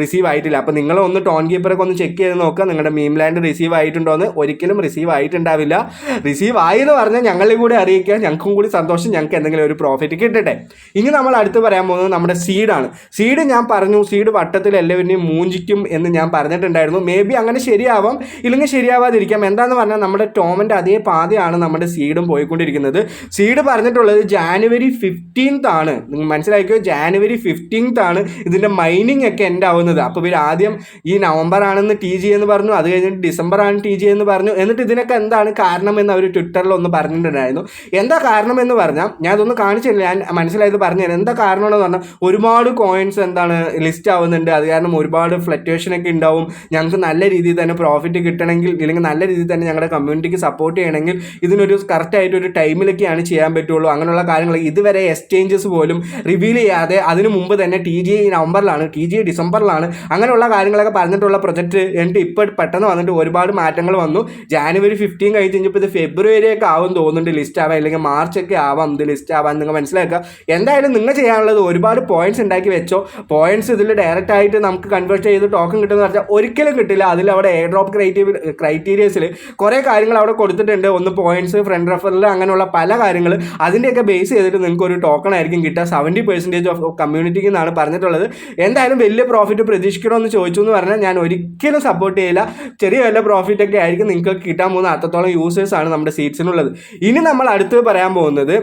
റിസീവ് ആയിട്ടില്ല. അപ്പോൾ നിങ്ങളൊന്ന് ടോൺ കീപ്പറൊക്കെ ഒന്ന് ചെക്ക് ചെയ്ത് നോക്കുക നിങ്ങളുടെ മീം ലാൻഡ് റിസീവ് ആയിട്ടുണ്ടോ എന്ന്. ഒരിക്കലും റിസീവ് ആയിട്ടുണ്ടാവില്ല. റിസീവ് ആയി എന്ന് പറഞ്ഞാൽ ഞങ്ങളെ കൂടെ അറിയിക്കുക, ഞങ്ങൾക്കും കൂടി സന്തോഷം, ഞങ്ങൾക്ക് എന്തെങ്കിലും ഒരു പ്രോഫിറ്റ് കിട്ടട്ടെ. ഇനി നമ്മൾ അടുത്ത് പറയാൻ പോകുന്നത് നമ്മുടെ സീഡാണ്. സീഡ് ഞാൻ പറഞ്ഞു, സീഡ് വട്ടത്തിൽ എല്ലാവരുടെയും മൂഞ്ചിക്കും എന്ന് ഞാൻ പറഞ്ഞിട്ടുണ്ടായിരുന്നു. മേ ബി അങ്ങനെ ശരിയാവാം, ഇല്ലെങ്കിൽ ശരിയാവാതിരിക്കാം. എന്താണെന്ന് പറഞ്ഞാൽ നമ്മുടെ ടോമിൻ്റെ അതേ പാതയാണ് നമ്മുടെ സീഡും പോയിക്കൊണ്ടിരിക്കുന്നത്. സീഡ് പറഞ്ഞിട്ടുള്ളത് ജാനുവരി 15th ആണ്. നിങ്ങൾ മനസ്സിലാക്കിയോ, ജാനുവരി 15th ആണ് ഇതിൻ്റെ മൈനിങ് ഒക്കെ എൻഡ് ആവുന്നത്. അപ്പോൾ ഇവർ ആദ്യം ഈ നവംബർ ആണെന്ന് TG എന്ന് പറഞ്ഞു, അത് കഴിഞ്ഞിട്ട് ഡിസംബർ ആണ് TG എന്ന് പറഞ്ഞു. എന്നിട്ട് ഇതിനൊക്കെ എന്താണ് കാരണമെന്ന് അവർ ട്വിറ്ററിൽ ഒന്ന് പറഞ്ഞിട്ടുണ്ടായിരുന്നു. എന്താ കാരണമെന്ന് പറഞ്ഞാൽ ഞാൻ അതൊന്ന് കാണിച്ചില്ല, ഞാൻ മനസ്സിലായത് പറഞ്ഞു തരാം. എന്താ കാരണമെന്ന് പറഞ്ഞാൽ ഒരുപാട് കോയിൻസ് ലിസ്റ്റ് ആവുന്നുണ്ട്. അത് കാരണം ഒരുപാട് ഫ്ലക്ച്വേഷനൊക്കെ ഉണ്ടാവും. ഞങ്ങൾക്ക് നല്ല രീതിയിൽ തന്നെ പ്രോഫിറ്റ് കിട്ടണമെങ്കിൽ ഇല്ലെങ്കിൽ നല്ല രീതിയിൽ തന്നെ ഞങ്ങളുടെ കമ്മ്യൂണിറ്റിക്ക് സപ്പോർട്ട് ചെയ്യണമെങ്കിൽ ഇതിനൊരു കറക്റ്റായിട്ട് ഒരു ടൈമിലൊക്കെയാണ് ചെയ്യാൻ പറ്റുള്ളൂ. അങ്ങനെയുള്ള കാര്യങ്ങൾ ഇതുവരെ എക്സ്ചേഞ്ചസ് പോലും റിവീൽ ചെയ്യാതെ അതിന് മുമ്പ് തന്നെ TG നവംബറിലാണ്, TG ഡിസംബറിലാണ്, അങ്ങനെയുള്ള കാര്യങ്ങളൊക്കെ പറഞ്ഞിട്ടുള്ള പ്രൊജക്റ്റ് എന്നിട്ട് ഇപ്പോൾ പെട്ടെന്ന് വന്നിട്ട് ഒരുപാട് മാറ്റങ്ങൾ വന്നു. ജാനുവരി 15 കഴിഞ്ഞപ്പോൾ ഇത് ഫെബ്രുവരി ഒക്കെ ആവും തോന്നുന്നുണ്ട് ലിസ്റ്റ് ആവാൻ, അല്ലെങ്കിൽ മാർച്ചൊക്കെ ആവാം ഇത് ലിസ്റ്റ് ആവാൻ. നിങ്ങൾ മനസ്സിലാക്കുക. എന്തായാലും നിങ്ങൾ ചെയ്യാനുള്ളത് ഒരുപാട് പോയിന്റ്സ് ഉണ്ടാക്കി വെച്ചോ. പോയിന്റ്സ് ഇതിൽ ഡയറക്റ്റ് ആയിട്ട് നമുക്ക് കൺവേർട്ട് ചെയ്ത് ടോക്കൺ കിട്ടുമെന്ന് പറഞ്ഞാൽ ഒരിക്കലും കിട്ടില്ല. അതിൽ അവിടെ എയർ ഡ്രോപ്പ് ക്രൈറ്റീരിയസിൽ കുറേ കാര്യങ്ങൾ അവിടെ കൊടുത്തിട്ടുണ്ട്. ഒന്ന് പോയിന്റ്സ്, ഫ്രണ്ട് റെഫറൽ, അങ്ങനെയുള്ള പല കാര്യങ്ങൾ അതിൻ്റെയൊക്കെ ബേസ് ചെയ്തിട്ട് നിങ്ങൾക്ക് ഒരു ടോക്കൺ ആയിരിക്കും കിട്ടുക. 70% ഓഫ് കമ്മ്യൂണിറ്റിക്ക് എന്നാണ് പറഞ്ഞിട്ടുള്ളത്. എന്തായാലും വലിയ പ്രോഫിറ്റ് പ്രതീക്ഷിക്കണമെന്ന് ചോദിച്ചു എന്ന് പറഞ്ഞാൽ ഞാൻ ഒരിക്കലും സപ്പോർട്ട് ചെയ്യില്ല. ചെറിയ വല്ല പ്രോഫിറ്റ് ഒക്കെ ആയിരിക്കും നിങ്ങൾക്ക് കിട്ടാൻ പോകുന്ന. അത്രത്തോളം യൂസേഴ്സാണ് നമ്മുടെ സീറ്റ്സിനുള്ളത്. ഇനി നമ്മൾ അടുത്ത് പറയാൻ പോകുന്നത്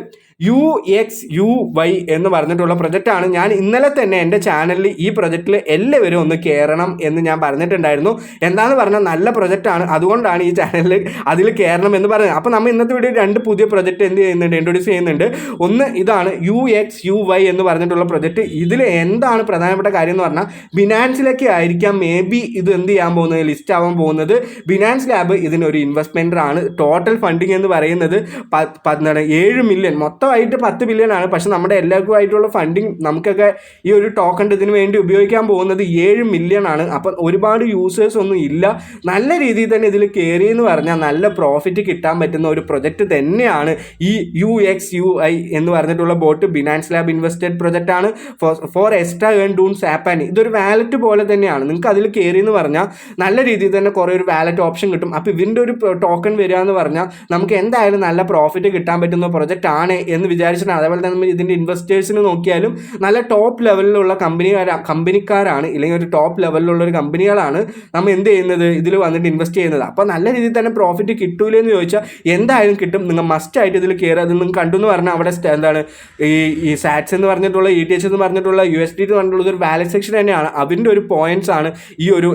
UXUY എന്ന് പറഞ്ഞിട്ടുള്ള പ്രൊജക്റ്റാണ്. ഞാൻ ഇന്നലെ തന്നെ എൻ്റെ ചാനലിൽ ഈ പ്രൊജക്റ്റിൽ എല്ലാവരും ഒന്ന് കയറണം എന്ന് ഞാൻ പറഞ്ഞിട്ടുണ്ടായിരുന്നു. എന്താണെന്ന് പറഞ്ഞാൽ നല്ല പ്രൊജക്റ്റാണ്, അതുകൊണ്ടാണ് ഈ ചാനലിൽ അതിൽ കയറണം എന്ന് പറഞ്ഞത്. അപ്പോൾ നമ്മൾ ഇന്നത്തെ വീഡിയോ 2 പുതിയ പ്രൊജക്റ്റ് ഇൻട്രൊഡ്യൂസ് ചെയ്യുന്നുണ്ട്. ഒന്ന് ഇതാണ് UXUY എന്ന് പറഞ്ഞിട്ടുള്ള പ്രൊജക്റ്റ്. ഇതിൽ എന്താണ് പ്രധാനപ്പെട്ട കാര്യം എന്ന് പറഞ്ഞാൽ ബിനാൻസിലൊക്കെ ആയിരിക്കാം മേ ബി ഇത് എന്ത് ചെയ്യാൻ പോകുന്നത്, ലിസ്റ്റ് ആവാൻ പോകുന്നത്. ബിനാൻസ് ലാബ് ഇതിനൊരു ഇൻവെസ്റ്റ്മെൻറ്ററാണ്. ടോട്ടൽ ഫണ്ടിങ് എന്ന് പറയുന്നത് 7 മില്യൺ, മൊത്തമായിട്ട് 10 ബില്യൺ ആണ്. പക്ഷെ നമ്മുടെ എല്ലാവർക്കും ആയിട്ടുള്ള ഫണ്ടിങ് നമുക്കൊക്കെ ഈ ഒരു ടോക്കൺ ഇതിന് വേണ്ടി ഉപയോഗിക്കാൻ പോകുന്നത് 7 മില്യൺ ആണ്. അപ്പം ഒരുപാട് യൂസേഴ്സ് ഒന്നും ഇല്ല. നല്ല രീതിയിൽ തന്നെ ഇതിൽ കയറി എന്ന് പറഞ്ഞാൽ നല്ല പ്രോഫിറ്റ് കിട്ടാൻ പറ്റുന്ന ഒരു പ്രൊജക്റ്റ് തന്നെയാണ് ഈ UXUY എന്ന് പറഞ്ഞിട്ടുള്ള bot. Binance lab invested project ആണ് for extra earn dunes app. ഇതൊരു വാലറ്റ് പോലെ തന്നെയാണ്. നിങ്ങൾക്ക് അതിൽ കയറി എന്ന് പറഞ്ഞാൽ നല്ല രീതിയിൽ തന്നെ കുറേ ഒരു വാലറ്റ് ഓപ്ഷൻ കിട്ടും. അപ്പോൾ ഇതിൻ്റെ ഒരു ടോക്കൺ വരിക എന്ന് പറഞ്ഞാൽ നമുക്ക് എന്തായാലും നല്ല പ്രോഫിറ്റ് കിട്ടാൻ പറ്റുന്ന പ്രൊജക്റ്റ് ആണ് എന്ന് വിചാരിച്ചിട്ടാണ്. അതേപോലെ തന്നെ ഇതിൻ്റെ ഇൻവെസ്റ്റേഴ്സിന് നോക്കിയാലും നല്ല ടോപ്പ് ലെവലിലുള്ള കമ്പനിക്കാരാണ്, ഇല്ലെങ്കിൽ ഒരു ടോപ്പ് ലെവലിലുള്ള ഒരു കമ്പനികളാണ് നമ്മൾ എന്ത് ചെയ്യുന്നത്, ഇതിൽ വന്നിട്ട് ഇൻവെസ്റ്റ് ചെയ്യുന്നത്. അപ്പോൾ നല്ല രീതിയിൽ തന്നെ പ്രോഫിറ്റ് കിട്ടൂലെന്ന് ചോദിച്ചാൽ എന്തായാലും കിട്ടും. നിങ്ങൾ മസ്റ്റായിട്ട് ഇതിൽ കയറുക. അത് നിങ്ങൾ കണ്ടു എന്ന് പറഞ്ഞാൽ അവിടെ ഈ സാറ്റ്സ് എന്ന് പറഞ്ഞിട്ടുള്ള ETH എന്ന് പറഞ്ഞിട്ടുള്ള USD എന്ന് പറഞ്ഞിട്ടുള്ള ഒരു വാലറ്റ് സെക്ഷൻ തന്നെയാണ്. അതിൻ്റെ ഒരു പോയിന്റ്സ് ആണ് ഈ ഒരു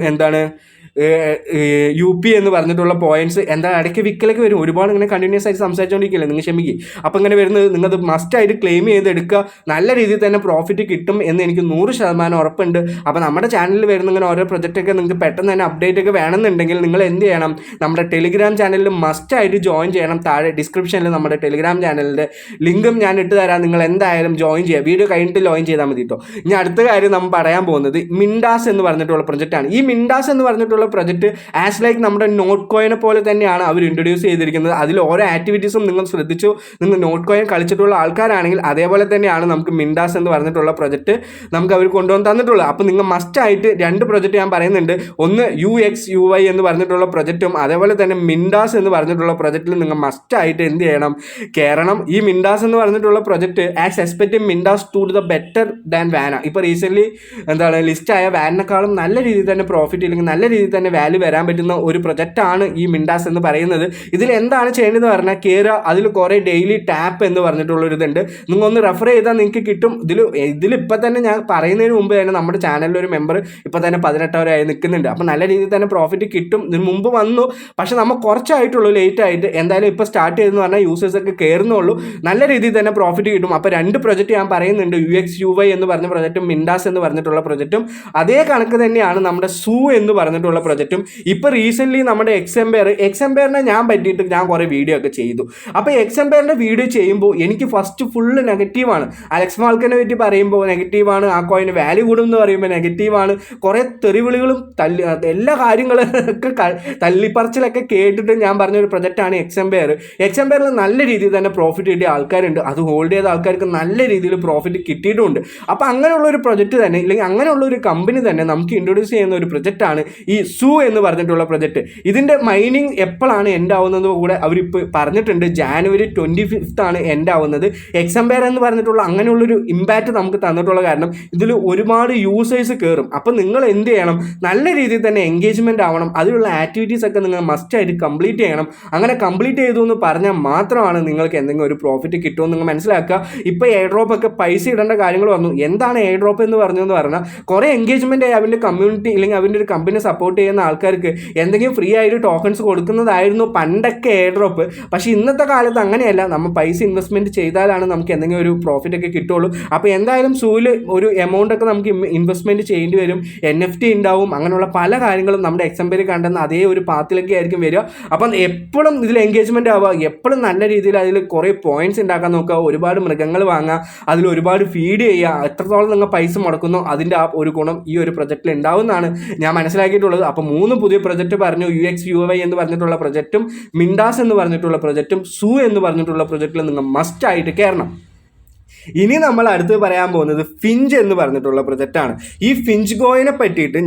UP എന്ന് പറഞ്ഞിട്ടുള്ള പോയിന്റ്സ്. ഇടയ്ക്ക് വിക്കലൊക്കെ വരും. ഒരുപാട് ഇങ്ങനെ കണ്ടിന്യൂസ് ആയിട്ട് സംസാരിച്ചുകൊണ്ടിരിക്കില്ല, നിങ്ങൾ ക്ഷമിക്കുക. അപ്പോൾ ഇങ്ങനെ വരുന്നത് നിങ്ങൾക്ക് മസ്റ്റായിട്ട് ക്ലെയിം ചെയ്തെടുക്കുക. നല്ല രീതിയിൽ തന്നെ പ്രോഫിറ്റ് കിട്ടും എന്ന് എനിക്ക് 100% ഉറപ്പുണ്ട്. അപ്പോൾ നമ്മുടെ ചാനലിൽ വരുന്ന ഇങ്ങനെ ഓരോ പ്രൊജക്റ്റൊക്കെ നിങ്ങൾക്ക് പെട്ടെന്ന് തന്നെ അപ്ഡേറ്റ് ഒക്കെ വേണമെന്നുണ്ടെങ്കിൽ നിങ്ങൾ എന്ത് ചെയ്യണം, നമ്മുടെ ടെലിഗ്രാം ചാനലിൽ മസ്റ്റായിട്ട് ജോയിൻ ചെയ്യണം. താഴെ ഡിസ്ക്രിപ്ഷനിൽ നമ്മുടെ ടെലിഗ്രാം ചാനലിൻ്റെ ലിങ്കും ഞാൻ ഇട്ട് തരാം. നിങ്ങൾ എന്തായാലും ജോയിൻ ചെയ്യുക. വീഡിയോ കഴിഞ്ഞിട്ട് ജോയിൻ ചെയ്താൽ മതി കേട്ടോ. ഇനി അടുത്ത കാര്യം നമ്മൾ പറയാൻ പോകുന്നത് മിൻഡാസ് എന്ന് പറഞ്ഞിട്ടുള്ള പ്രൊജക്റ്റാണ്. ഈ മിൻഡാസ് എന്ന് പറഞ്ഞിട്ടുള്ള പ്രൊജക്റ്റ് ആസ് ലൈക്ക് നമ്മുടെ നോട്ട് കോയിനെ പോലെ തന്നെയാണ് അവർ ഇൻട്രൊഡ്യൂസ് ചെയ്തിരിക്കുന്നത്. അതിൽ ഓരോ ആക്ടിവിറ്റീസും നിങ്ങൾ ശ്രദ്ധിച്ചു, നിങ്ങൾ നോട്ട് കോയിൻ കളിച്ചിട്ടുള്ള ആൾക്കാരാണെങ്കിൽ അതേപോലെ തന്നെയാണ് നമുക്ക് മിൻഡാസ് എന്ന് പറഞ്ഞിട്ടുള്ള പ്രൊജക്റ്റ് നമുക്ക് അവർ കൊണ്ടുവന്ന് തന്നിട്ടുള്ളത്. അപ്പോൾ നിങ്ങൾ മസ്റ്റായിട്ട് 2 പ്രൊജക്റ്റ് ഞാൻ പറയുന്നുണ്ട്. ഒന്ന് UXUI എന്ന് പറഞ്ഞിട്ടുള്ള പ്രൊജക്റ്റും അതേപോലെ തന്നെ മിൻഡാസ് എന്ന് പറഞ്ഞിട്ടുള്ള പ്രൊജക്റ്റിൽ നിങ്ങൾ മസ്റ്റായിട്ട് എന്ത് ചെയ്യണം, കയറണം. ഈ മിൻഡാസ് എന്ന് പറഞ്ഞിട്ടുള്ള project as expected Mindas to the better than Vana. ഇപ്പോൾ റീസെൻ്റ്ലി ലിസ്റ്റായ വാനിനേക്കാളും നല്ല രീതിയിൽ തന്നെ പ്രോഫിറ്റ് ഇല്ലെങ്കിൽ നല്ല രീതിയിൽ തന്നെ വാല്യൂ വരാൻ പറ്റുന്ന ഒരു പ്രൊജക്റ്റാണ് ഈ മിൻഡാസ് എന്ന് പറയുന്നത്. ഇതിൽ എന്താണ് ചെയ്യേണ്ടതെന്ന് പറഞ്ഞാൽ കയറുക, അതിൽ കുറേ ഡെയിലി ടാപ്പ് എന്ന് പറഞ്ഞിട്ടുള്ളൊരിതുണ്ട്. നിങ്ങൾ ഒന്ന് റെഫർ ചെയ്താൽ നിങ്ങൾക്ക് കിട്ടും. ഇതിലിപ്പോൾ തന്നെ ഞാൻ പറയുന്നതിന് മുമ്പ് തന്നെ നമ്മുടെ ചാനലിൽ ഒരു മെമ്പർ ഇപ്പോൾ തന്നെ 18 ആയി നിൽക്കുന്നുണ്ട്. അപ്പോൾ നല്ല രീതിയിൽ തന്നെ പ്രോഫിറ്റ് കിട്ടും. ഇതിന് മുമ്പ് വന്നു, പക്ഷെ നമ്മൾ കുറച്ചായിട്ടുള്ളൂ ലേറ്റ് ആയിട്ട്. എന്തായാലും ഇപ്പോൾ സ്റ്റാർട്ട് ചെയ്തെന്ന് പറഞ്ഞാൽ യൂസേഴ്സൊക്കെ കയറുന്നുള്ളൂ, നല്ല രീതിയിൽ തന്നെ പ്രോഫിറ്റ് കിട്ടും. അപ്പോൾ 2 പ്രൊജക്റ്റ് ഞാൻ പറയുന്നുണ്ട്, UXUI എന്ന് പറഞ്ഞ പ്രൊജക്റ്റും മിൻഡാസ് എന്ന് പറഞ്ഞിട്ടുള്ള പ്രൊജക്റ്റും. അതേ കണക്ക് തന്നെയാണ് നമ്മുടെ സൂ എന്ന് പറഞ്ഞിട്ടുള്ള പ്രൊജക്റ്റും. ഇപ്പോൾ റീസെൻ്റ്ലി നമ്മുടെ എക്സംപയറിനെ ഞാൻ പറ്റിയിട്ട് ഞാൻ കുറേ വീഡിയോ ഒക്കെ ചെയ്തു. അപ്പോൾ എക്സംപയറിൻ്റെ വീഡിയോ ചെയ്യുമ്പോൾ എനിക്ക് ഫസ്റ്റ് ഫുള്ള് നെഗറ്റീവാണ്. അലക്സ് മാൾക്കിനെ പറ്റി പറയുമ്പോൾ നെഗറ്റീവാണ്, ആ കോയിന് വാല്യൂ കൂടും എന്ന് പറയുമ്പോൾ നെഗറ്റീവാണ്, കുറേ തെറിവിളികളും എല്ലാ കാര്യങ്ങളും ഒക്കെ തല്ലിപ്പറച്ചിലൊക്കെ കേട്ടിട്ട് ഞാൻ പറഞ്ഞൊരു പ്രൊജക്റ്റാണ് എക്സംപയറിൽ നല്ല രീതിയിൽ തന്നെ പ്രോഫിറ്റ് കിട്ടിയ ആൾക്കാരുണ്ട്. അത് ഹോൾഡ് ചെയ്ത ആൾക്കാർക്ക് നല്ല രീതിയിൽ പ്രോഫിറ്റ് കിട്ടിയിട്ടുമുണ്ട്. അപ്പോൾ അങ്ങനെയുള്ളൊരു പ്രൊജക്റ്റ് തന്നെ ഇല്ലെങ്കിൽ അങ്ങനെയുള്ള ഒരു കമ്പനി തന്നെ നമുക്ക് ഇൻട്രൊഡ്യൂസ് ചെയ്യുന്ന ഒരു പ്രൊജക്റ്റാണ് ഈ സൂ എന്ന് പറഞ്ഞിട്ടുള്ള പ്രൊജക്റ്റ്. ഇതിൻ്റെ മൈനിങ് എപ്പോഴാണ് എൻഡ് ആവുന്നത് കൂടെ അവരിപ്പോൾ പറഞ്ഞിട്ടുണ്ട്. ജാനുവരി 25 ആണ് എൻഡ് ആവുന്നത്. എക്സംപയർ എന്ന് പറഞ്ഞിട്ടുള്ള അങ്ങനെയുള്ളൊരു ഇമ്പാക്റ്റ് നമുക്ക് തന്നിട്ടുള്ള കാരണം ഇതിൽ ഒരുപാട് യൂസേഴ്സ് കയറും. അപ്പോൾ നിങ്ങൾ എന്ത് ചെയ്യണം, നല്ല രീതിയിൽ തന്നെ എൻഗേജ്മെൻറ്റ് ആവണം. അതിലുള്ള ആക്ടിവിറ്റീസ് ഒക്കെ നിങ്ങൾ മസ്റ്റായിട്ട് കംപ്ലീറ്റ് ചെയ്യണം. അങ്ങനെ കംപ്ലീറ്റ് ചെയ്തു എന്ന് പറഞ്ഞാൽ മാത്രമാണ് നിങ്ങൾക്ക് എന്തെങ്കിലും ഒരു പ്രോഫിറ്റ് കിട്ടുമെന്ന് നിങ്ങൾ മനസ്സിലാക്കുക. ഇപ്പോൾ എയർ ഡ്രോപ്പ് ഒക്കെ പൈസ ഇടേണ്ട കാര്യങ്ങൾ വന്നു. എന്താണ് എയർ ഡ്രോപ്പ് എന്ന് പറഞ്ഞതെന്ന് പറഞ്ഞാൽ കുറേ എൻഗേജ്മെൻ്റ് ആയി അവൻ്റെ കമ്മ്യൂണിറ്റി അല്ലെങ്കിൽ അവൻ്റെ ഒരു കമ്പനി സപ്പോർട്ട് ചെയ്യുന്ന ആൾക്കാർക്ക് എന്തെങ്കിലും ഫ്രീ ആയിട്ട് ടോക്കൺസ് കൊടുക്കുന്നതായിരുന്നു പണ്ടൊക്കെ എയർ ഡ്രോപ്പ്. പക്ഷേ ഇന്നത്തെ കാലത്ത് അങ്ങനെയല്ല, നമ്മൾ പൈസ ഇൻവെസ്റ്റ്മെൻറ്റ് ചെയ്താലാണ് നമുക്ക് എന്തെങ്കിലും ഒരു പ്രോഫിറ്റ് ഒക്കെ കിട്ടുള്ളൂ. അപ്പോൾ എന്തായാലും സൂവിൽ ഒരു എമൗണ്ട് ഒക്കെ നമുക്ക് ഇൻവെസ്റ്റ്മെൻറ്റ് ചെയ്യേണ്ടി വരും. NFT ഉണ്ടാവും, അങ്ങനെയുള്ള പല കാര്യങ്ങളും നമ്മുടെ എക്സംപയറിൽ കണ്ടെന്ന അതേ ഒരു പാത്തിലൊക്കെ ആയിരിക്കും വരിക. അപ്പം എപ്പോഴും ഇതിൽ എൻഗേജ്മെൻറ്റ് ആവുക, എപ്പോഴും നല്ല രീതിയിൽ അതിൽ കുറേ പോയിന്റ്സ് ഉണ്ടാക്കാൻ നോക്കുക, ഒരുപാട് മൃഗങ്ങൾ വാങ്ങുക, അതിൽ ഒരുപാട് ഫീഡ് ചെയ്യുക. എത്രത്തോളം നിങ്ങൾ പൈസ മുടക്കുന്നോ അതിൻ്റെ ആ ഒരു ഗുണം ഈ ഒരു പ്രൊജക്റ്റിൽ ഉണ്ടാവുമെന്നാണ് ഞാൻ മനസ്സിലാക്കിയിട്ടുള്ളത്. അപ്പോൾ 3 പുതിയ പ്രൊജക്റ്റ് പറഞ്ഞു. UXUI എന്ന് പറഞ്ഞിട്ടുള്ള പ്രൊജക്റ്റും മിൻഡാസ് എന്ന് പറഞ്ഞിട്ടുള്ള പ്രൊജക്റ്റും സൂ എന്ന് പറഞ്ഞിട്ടുള്ള പ്രൊജക്റ്റിൽ നിങ്ങൾ മസ്റ്റായിട്ട് കയറണം. ഇനി നമ്മൾ അടുത്ത് പറയാൻ പോകുന്നത് ഫിഞ്ച് എന്ന് പറഞ്ഞിട്ടുള്ള പ്രൊജക്റ്റാണ്. ഈ ഫിഞ്ച് കോയിനെ പറ്റിയിട്ട്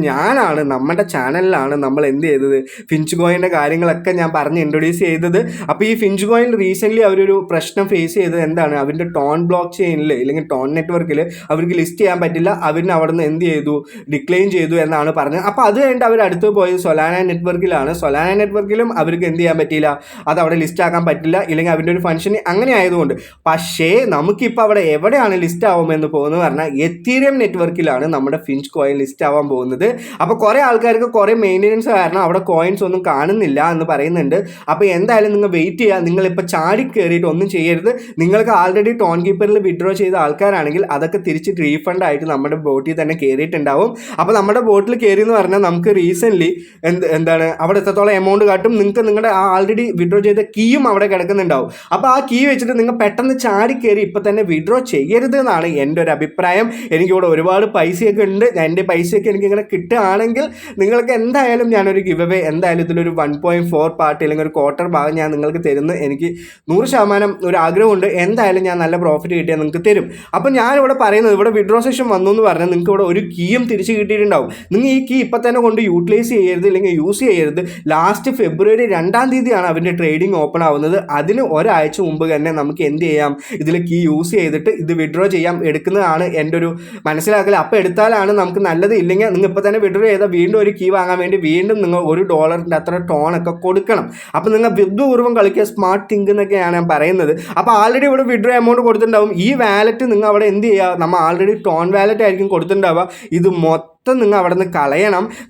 നമ്മുടെ ചാനലിലാണ് നമ്മൾ എന്ത് ചെയ്തത്, ഫിഞ്ച് കോയിൻ്റെ കാര്യങ്ങളൊക്കെ ഞാൻ പറഞ്ഞ് ഇൻട്രൊഡ്യൂസ് ചെയ്തത്. അപ്പോൾ ഈ ഫിഞ്ച് കോയിനിൽ റീസെൻ്റ്ലി അവരൊരു പ്രശ്നം ഫേസ് ചെയ്തത് എന്താണ്, അവരുടെ ടോൺ ബ്ലോക്ക് ചെയിനിൽ അല്ലെങ്കിൽ ടോൺ നെറ്റ്വർക്കിൽ അവർക്ക് ലിസ്റ്റ് ചെയ്യാൻ പറ്റില്ല. അവരിന് അവിടെ നിന്ന് എന്ത് ചെയ്തു, ഡിക്ലൈൻ ചെയ്തു എന്നാണ് പറഞ്ഞത്. അപ്പോൾ അത് കഴിഞ്ഞിട്ട് അവർ അടുത്ത് പോയത് സൊലാന നെറ്റ്വർക്കിലാണ്. സൊലാന നെറ്റ്വർക്കിലും അവർക്ക് എന്ത് ചെയ്യാൻ പറ്റിയില്ല, അത് അവിടെ ലിസ്റ്റ് ആക്കാൻ പറ്റില്ല, ഇല്ലെങ്കിൽ അവരുടെ ഒരു ഫംഗ്ഷൻ അങ്ങനെ ആയതുകൊണ്ട്. പക്ഷേ നമുക്കിപ്പോൾ അവിടെ എവിടെയാണ് ലിസ്റ്റ് ആവുമെന്ന് പോകുന്നത് പറഞ്ഞാൽ എത്തീരിയം നെറ്റ്വർക്കിലാണ് നമ്മുടെ ഫിഞ്ച് കോയിൻ ലിസ്റ്റ് ആവാൻ പോകുന്നത്. അപ്പോൾ കുറേ ആൾക്കാർക്ക് കുറേ മെയിൻ്റനൻസ് കാരണം അവിടെ കോയിൻസ് ഒന്നും കാണുന്നില്ല എന്ന് പറയുന്നുണ്ട്. അപ്പോൾ എന്തായാലും നിങ്ങൾ വെയിറ്റ് ചെയ്യുക. നിങ്ങളിപ്പോൾ ചാടി കയറിയിട്ട് ഒന്നും ചെയ്യരുത്. നിങ്ങൾക്ക് ആൾറെഡി ടോൺ കീപ്പറിൽ വിഡ്രോ ചെയ്ത ആൾക്കാരാണെങ്കിൽ അതൊക്കെ തിരിച്ച് റീഫണ്ട് ആയിട്ട് നമ്മുടെ ബോട്ടിൽ തന്നെ കയറിയിട്ടുണ്ടാവും. അപ്പോൾ നമ്മുടെ ബോട്ടിൽ കയറി എന്ന് പറഞ്ഞാൽ നമുക്ക് റീസെൻ്റ്ലി എന്താണ് അവിടെ എത്രത്തോളം എമൗണ്ട് കാട്ടും, നിങ്ങൾക്ക് നിങ്ങളുടെ ആൾറെഡി വിഡ്രോ ചെയ്ത കീയും അവിടെ കിടക്കുന്നുണ്ടാവും. അപ്പോൾ ആ കീ വെച്ചിട്ട് നിങ്ങൾ പെട്ടെന്ന് ചാടി കയറി ഇപ്പോൾ തന്നെ വിഡ്രോ ചെയ്യരുത് എന്നാണ് എൻ്റെ ഒരു അഭിപ്രായം. എനിക്കിവിടെ ഒരുപാട് പൈസയൊക്കെ ഉണ്ട്. എൻ്റെ പൈസയൊക്കെ എനിക്കിങ്ങനെ കിട്ടുകയാണെങ്കിൽ നിങ്ങൾക്ക് എന്തായാലും ഞാനൊരു ഗിവ് അവേ എന്തായാലും ഇതിലൊരു 1.4 പാർട്ട് അല്ലെങ്കിൽ ഒരു ക്വാർട്ടർ ഭാഗം ഞാൻ നിങ്ങൾക്ക് തരുന്നു. എനിക്ക് 100% ഒരു ആഗ്രഹമുണ്ട്. എന്തായാലും ഞാൻ നല്ല പ്രോഫിറ്റ് കിട്ടിയാൽ നിങ്ങൾക്ക് തരും. അപ്പോൾ ഞാനിവിടെ പറയുന്നത്, ഇവിടെ വിഡ്രോ സെഷൻ വന്നു എന്ന് പറഞ്ഞാൽ നിങ്ങൾക്ക് ഇവിടെ ഒരു കീയും തിരിച്ച് കിട്ടിയിട്ടുണ്ടാവും. നിങ്ങൾ ഈ കീ ഇപ്പം തന്നെ കൊണ്ട് യൂട്ടിലൈസ് ചെയ്യരുത്, അല്ലെങ്കിൽ യൂസ് ചെയ്യരുത്. ലാസ്റ്റ് ഫെബ്രുവരി 2-ാം തീയതിയാണ് അവൻ്റെ ട്രേഡിംഗ് ഓപ്പൺ ആവുന്നത്. അതിന് ഒരാഴ്ച മുമ്പ് തന്നെ നമുക്ക് എന്ത് ചെയ്യാം, ഇതിൽ കീ യൂസ് ചെയ്തിട്ട് ഇത് വിഡ്രോ ചെയ്യാം, എടുക്കുന്നതാണ് എൻ്റെ ഒരു മനസ്സിലാക്കൽ. അപ്പോൾ എടുത്താലാണ് നമുക്ക് നല്ലത്. ഇല്ലെങ്കിൽ നിങ്ങൾ ഇപ്പോൾ തന്നെ വിഡ്രോ ചെയ്താൽ വീണ്ടും ഒരു കീ വാങ്ങാൻ വേണ്ടി വീണ്ടും നിങ്ങൾ $1 അത്ര ടോണൊക്കെ കൊടുക്കണം. അപ്പോൾ നിങ്ങൾ ബുദ്ധിപൂർവ്വം കളിക്കുക, സ്മാർട്ട് തിങ്ക് എന്നൊക്കെയാണ് ഞാൻ പറയുന്നത്. അപ്പോൾ ആൾറെഡി ഇവിടെ വിഡ്രോ എമൗണ്ട് കൊടുത്തിട്ടുണ്ടാവും. ഈ വാലറ്റ് നിങ്ങൾ അവിടെ എന്ത് ചെയ്യുക, നമ്മൾ ആൾറെഡി ടോൺ വാലറ്റ് ആയിരിക്കും കൊടുത്തിട്ടുണ്ടാവുക. ഇത് നിങ്ങൾ അവിടെ നിന്ന്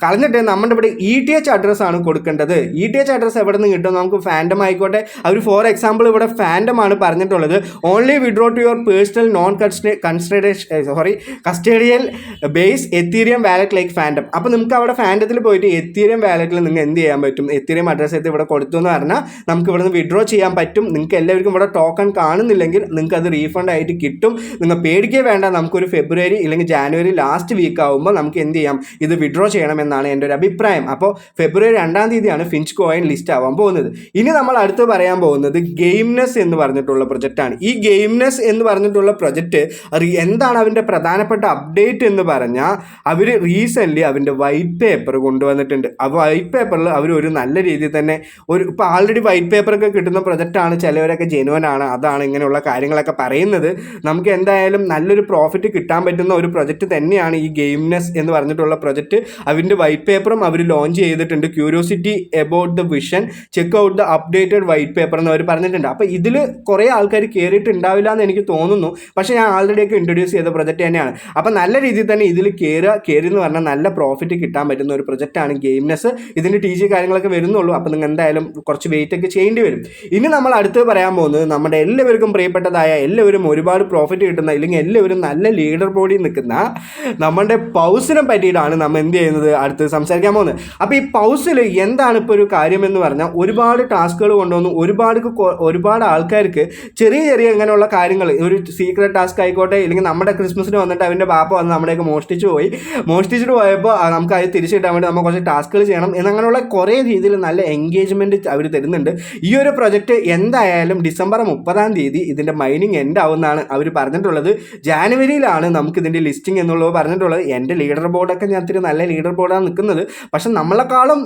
കളഞ്ഞിട്ട് നമ്മുടെ ഇവിടെ ETH അഡ്രസ്സാണ് കൊടുക്കേണ്ടത്. ETH അഡ്രസ്സ് എവിടെ നിന്ന് കിട്ടും, നമുക്ക് ഫാൻഡം ആയിക്കോട്ടെ. അവർ ഫോർ എക്സാമ്പിൾ ഇവിടെ ഫാൻഡം ആണ് പറഞ്ഞിട്ടുള്ളത്. Only withdraw to your personal non custodial base Ethereum wallet like Phantom. അപ്പോൾ നിങ്ങൾക്ക് അവിടെ ഫാൻഡത്തിൽ പോയിട്ട് എത്തീരിയം വാലറ്റിൽ നിങ്ങൾ എന്ത് ചെയ്യാൻ പറ്റും, എത്തീരിയം അഡ്രസ്സ് എടുത്ത് ഇവിടെ കൊടുത്തു എന്ന് പറഞ്ഞാൽ നമുക്ക് ഇവിടെ നിന്ന് വിഡ്രോ ചെയ്യാൻ പറ്റും. നിങ്ങൾക്ക് എല്ലാവർക്കും ഇവിടെ ടോക്കൺ കാണുന്നില്ലെങ്കിൽ നിങ്ങൾക്ക് അത് റീഫണ്ട് ആയിട്ട് കിട്ടും. നിങ്ങൾ പേടിക്കേ വേണ്ട. നമുക്കൊരു ഫെബ്രുവരി അല്ലെങ്കിൽ ജാനുവരി ലാസ്റ്റ് വീക്ക് ആകുമ്പോൾ നമുക്ക് എന്ത് ചെയ്യാം, ഇത് വിഡ്രോ ചെയ്യണമെന്നാണ് എൻ്റെ ഒരു അഭിപ്രായം. അപ്പോൾ ഫെബ്രുവരി 2-ാം തീയതിയാണ് ഫിഞ്ച് കോയിൻ ലിസ്റ്റ് ആവാൻ പോകുന്നത്. ഇനി നമ്മൾ അടുത്ത് പറയാൻ പോകുന്നത് ഗെയിംനെസ് എന്ന് പറഞ്ഞിട്ടുള്ള പ്രൊജക്റ്റാണ്. ഈ ഗെയിംനെസ് എന്ന് പറഞ്ഞിട്ടുള്ള പ്രൊജക്റ്റ് എന്താണ് അതിൻ്റെ പ്രധാനപ്പെട്ട അപ്ഡേറ്റ് എന്ന് പറഞ്ഞാൽ, അവർ റീസെൻ്റ്ലി അതിൻ്റെ വൈറ്റ് പേപ്പർ കൊണ്ടുവന്നിട്ടുണ്ട്. ആ വൈറ്റ് പേപ്പറിൽ അവർ ഒരു നല്ല രീതിയിൽ തന്നെ ഇപ്പോൾ ആൾറെഡി വൈറ്റ് പേപ്പറൊക്കെ കിട്ടുന്ന പ്രൊജക്റ്റാണ്, ചിലവരൊക്കെ ജെനുവൻ ആണ്, അതാണ് ഇങ്ങനെയുള്ള കാര്യങ്ങളൊക്കെ പറയുന്നത്. നമുക്ക് എന്തായാലും നല്ലൊരു പ്രോഫിറ്റ് കിട്ടാൻ പറ്റുന്ന ഒരു പ്രൊജക്റ്റ് തന്നെയാണ് ഈ ഗെയിംനെസ് എന്ന് പറഞ്ഞിട്ടുള്ള പ്രൊജക്റ്റ്. അതിൻ്റെ വൈറ്റ് പേപ്പറും അവർ ലോഞ്ച് ചെയ്തിട്ടുണ്ട്. Curiosity about the vision, check out the updated white paper എന്ന് അവർ പറഞ്ഞിട്ടുണ്ട്. അപ്പോൾ ഇതിൽ കുറേ ആൾക്കാർ കയറിയിട്ടുണ്ടാവില്ല എന്ന് എനിക്ക് തോന്നുന്നു. പക്ഷേ ഞാൻ ആൾറെഡിയൊക്കെ ഇൻട്രൊഡ്യൂസ് ചെയ്ത പ്രൊജക്റ്റ് തന്നെയാണ്. അപ്പോൾ നല്ല രീതിയിൽ തന്നെ ഇതിൽ കയറി എന്ന് പറഞ്ഞാൽ നല്ല പ്രോഫിറ്റ് കിട്ടാൻ പറ്റുന്ന ഒരു പ്രൊജക്റ്റാണ് ഗെയിംനെസ്. ഇതിൻ്റെ TG കാര്യങ്ങളൊക്കെ വരുന്നുള്ളൂ. അപ്പോൾ നിങ്ങൾ എന്തായാലും കുറച്ച് വെയിറ്റ് ഒക്കെ ചെയ്യേണ്ടി വരും. ഇനി നമ്മൾ അടുത്ത് പറയാൻ പോകുന്നത് നമ്മുടെ എല്ലാവർക്കും പ്രിയപ്പെട്ടതായ, എല്ലാവരും ഒരുപാട് പ്രോഫിറ്റ് കിട്ടുന്ന, ഇല്ലെങ്കിൽ എല്ലാവരും നല്ല ലീഡർ ബോർഡിൽ നിൽക്കുന്ന നമ്മുടെ പൗസിനെ പറ്റിയിട്ടാണ് നമ്മൾ എന്ത് ചെയ്യുന്നത് അടുത്ത് സംസാരിക്കാൻ പോകുന്നത്. അപ്പോൾ ഈ പൗസിൽ എന്താണ് ഇപ്പോൾ ഒരു കാര്യം എന്ന് പറഞ്ഞാൽ, ഒരുപാട് ടാസ്കുകൾ കൊണ്ടുവന്നു. ഒരുപാട് ആൾക്കാർക്ക് ചെറിയ ചെറിയ ഇങ്ങനെയുള്ള കാര്യങ്ങൾ, ഒരു സീക്രട്ട് ടാസ്ക് ആയിക്കോട്ടെ, ഇല്ലെങ്കിൽ നമ്മുടെ ക്രിസ്മസിന് വന്നിട്ട് അവൻ്റെ ബാപ്പ വന്ന് നമ്മുടെയൊക്കെ മോഷ്ടിച്ചിട്ട് പോയപ്പോൾ നമുക്ക് അത് തിരിച്ചു കിട്ടാൻ വേണ്ടി നമ്മൾ കുറച്ച് ടാസ്കുകൾ ചെയ്യണം എന്നങ്ങനെയുള്ള കുറേ രീതിയിൽ നല്ല എൻഗേജ്മെൻറ്റ് അവർ തരുന്നുണ്ട്. ഈ ഒരു പ്രൊജക്റ്റ് എന്തായാലും ഡിസംബർ 30-ാം തീയതി ഇതിൻ്റെ മൈനിങ് എൻഡ് ആവുമെന്നാണ് അവർ പറഞ്ഞിട്ടുള്ളത്. ജാനുവരിയിലാണ് നമുക്ക് ഇതിൻ്റെ ലിസ്റ്റിംഗ് എന്നുള്ളത് പറഞ്ഞിട്ടുള്ളത്. എൻ്റെ ലീഡർ ബോർഡൊക്കെ ഞാൻ ഇത്തിരി നല്ല ലീഡർ ബോർഡാണ് നിൽക്കുന്നത്. പക്ഷെ നമ്മളെക്കാളും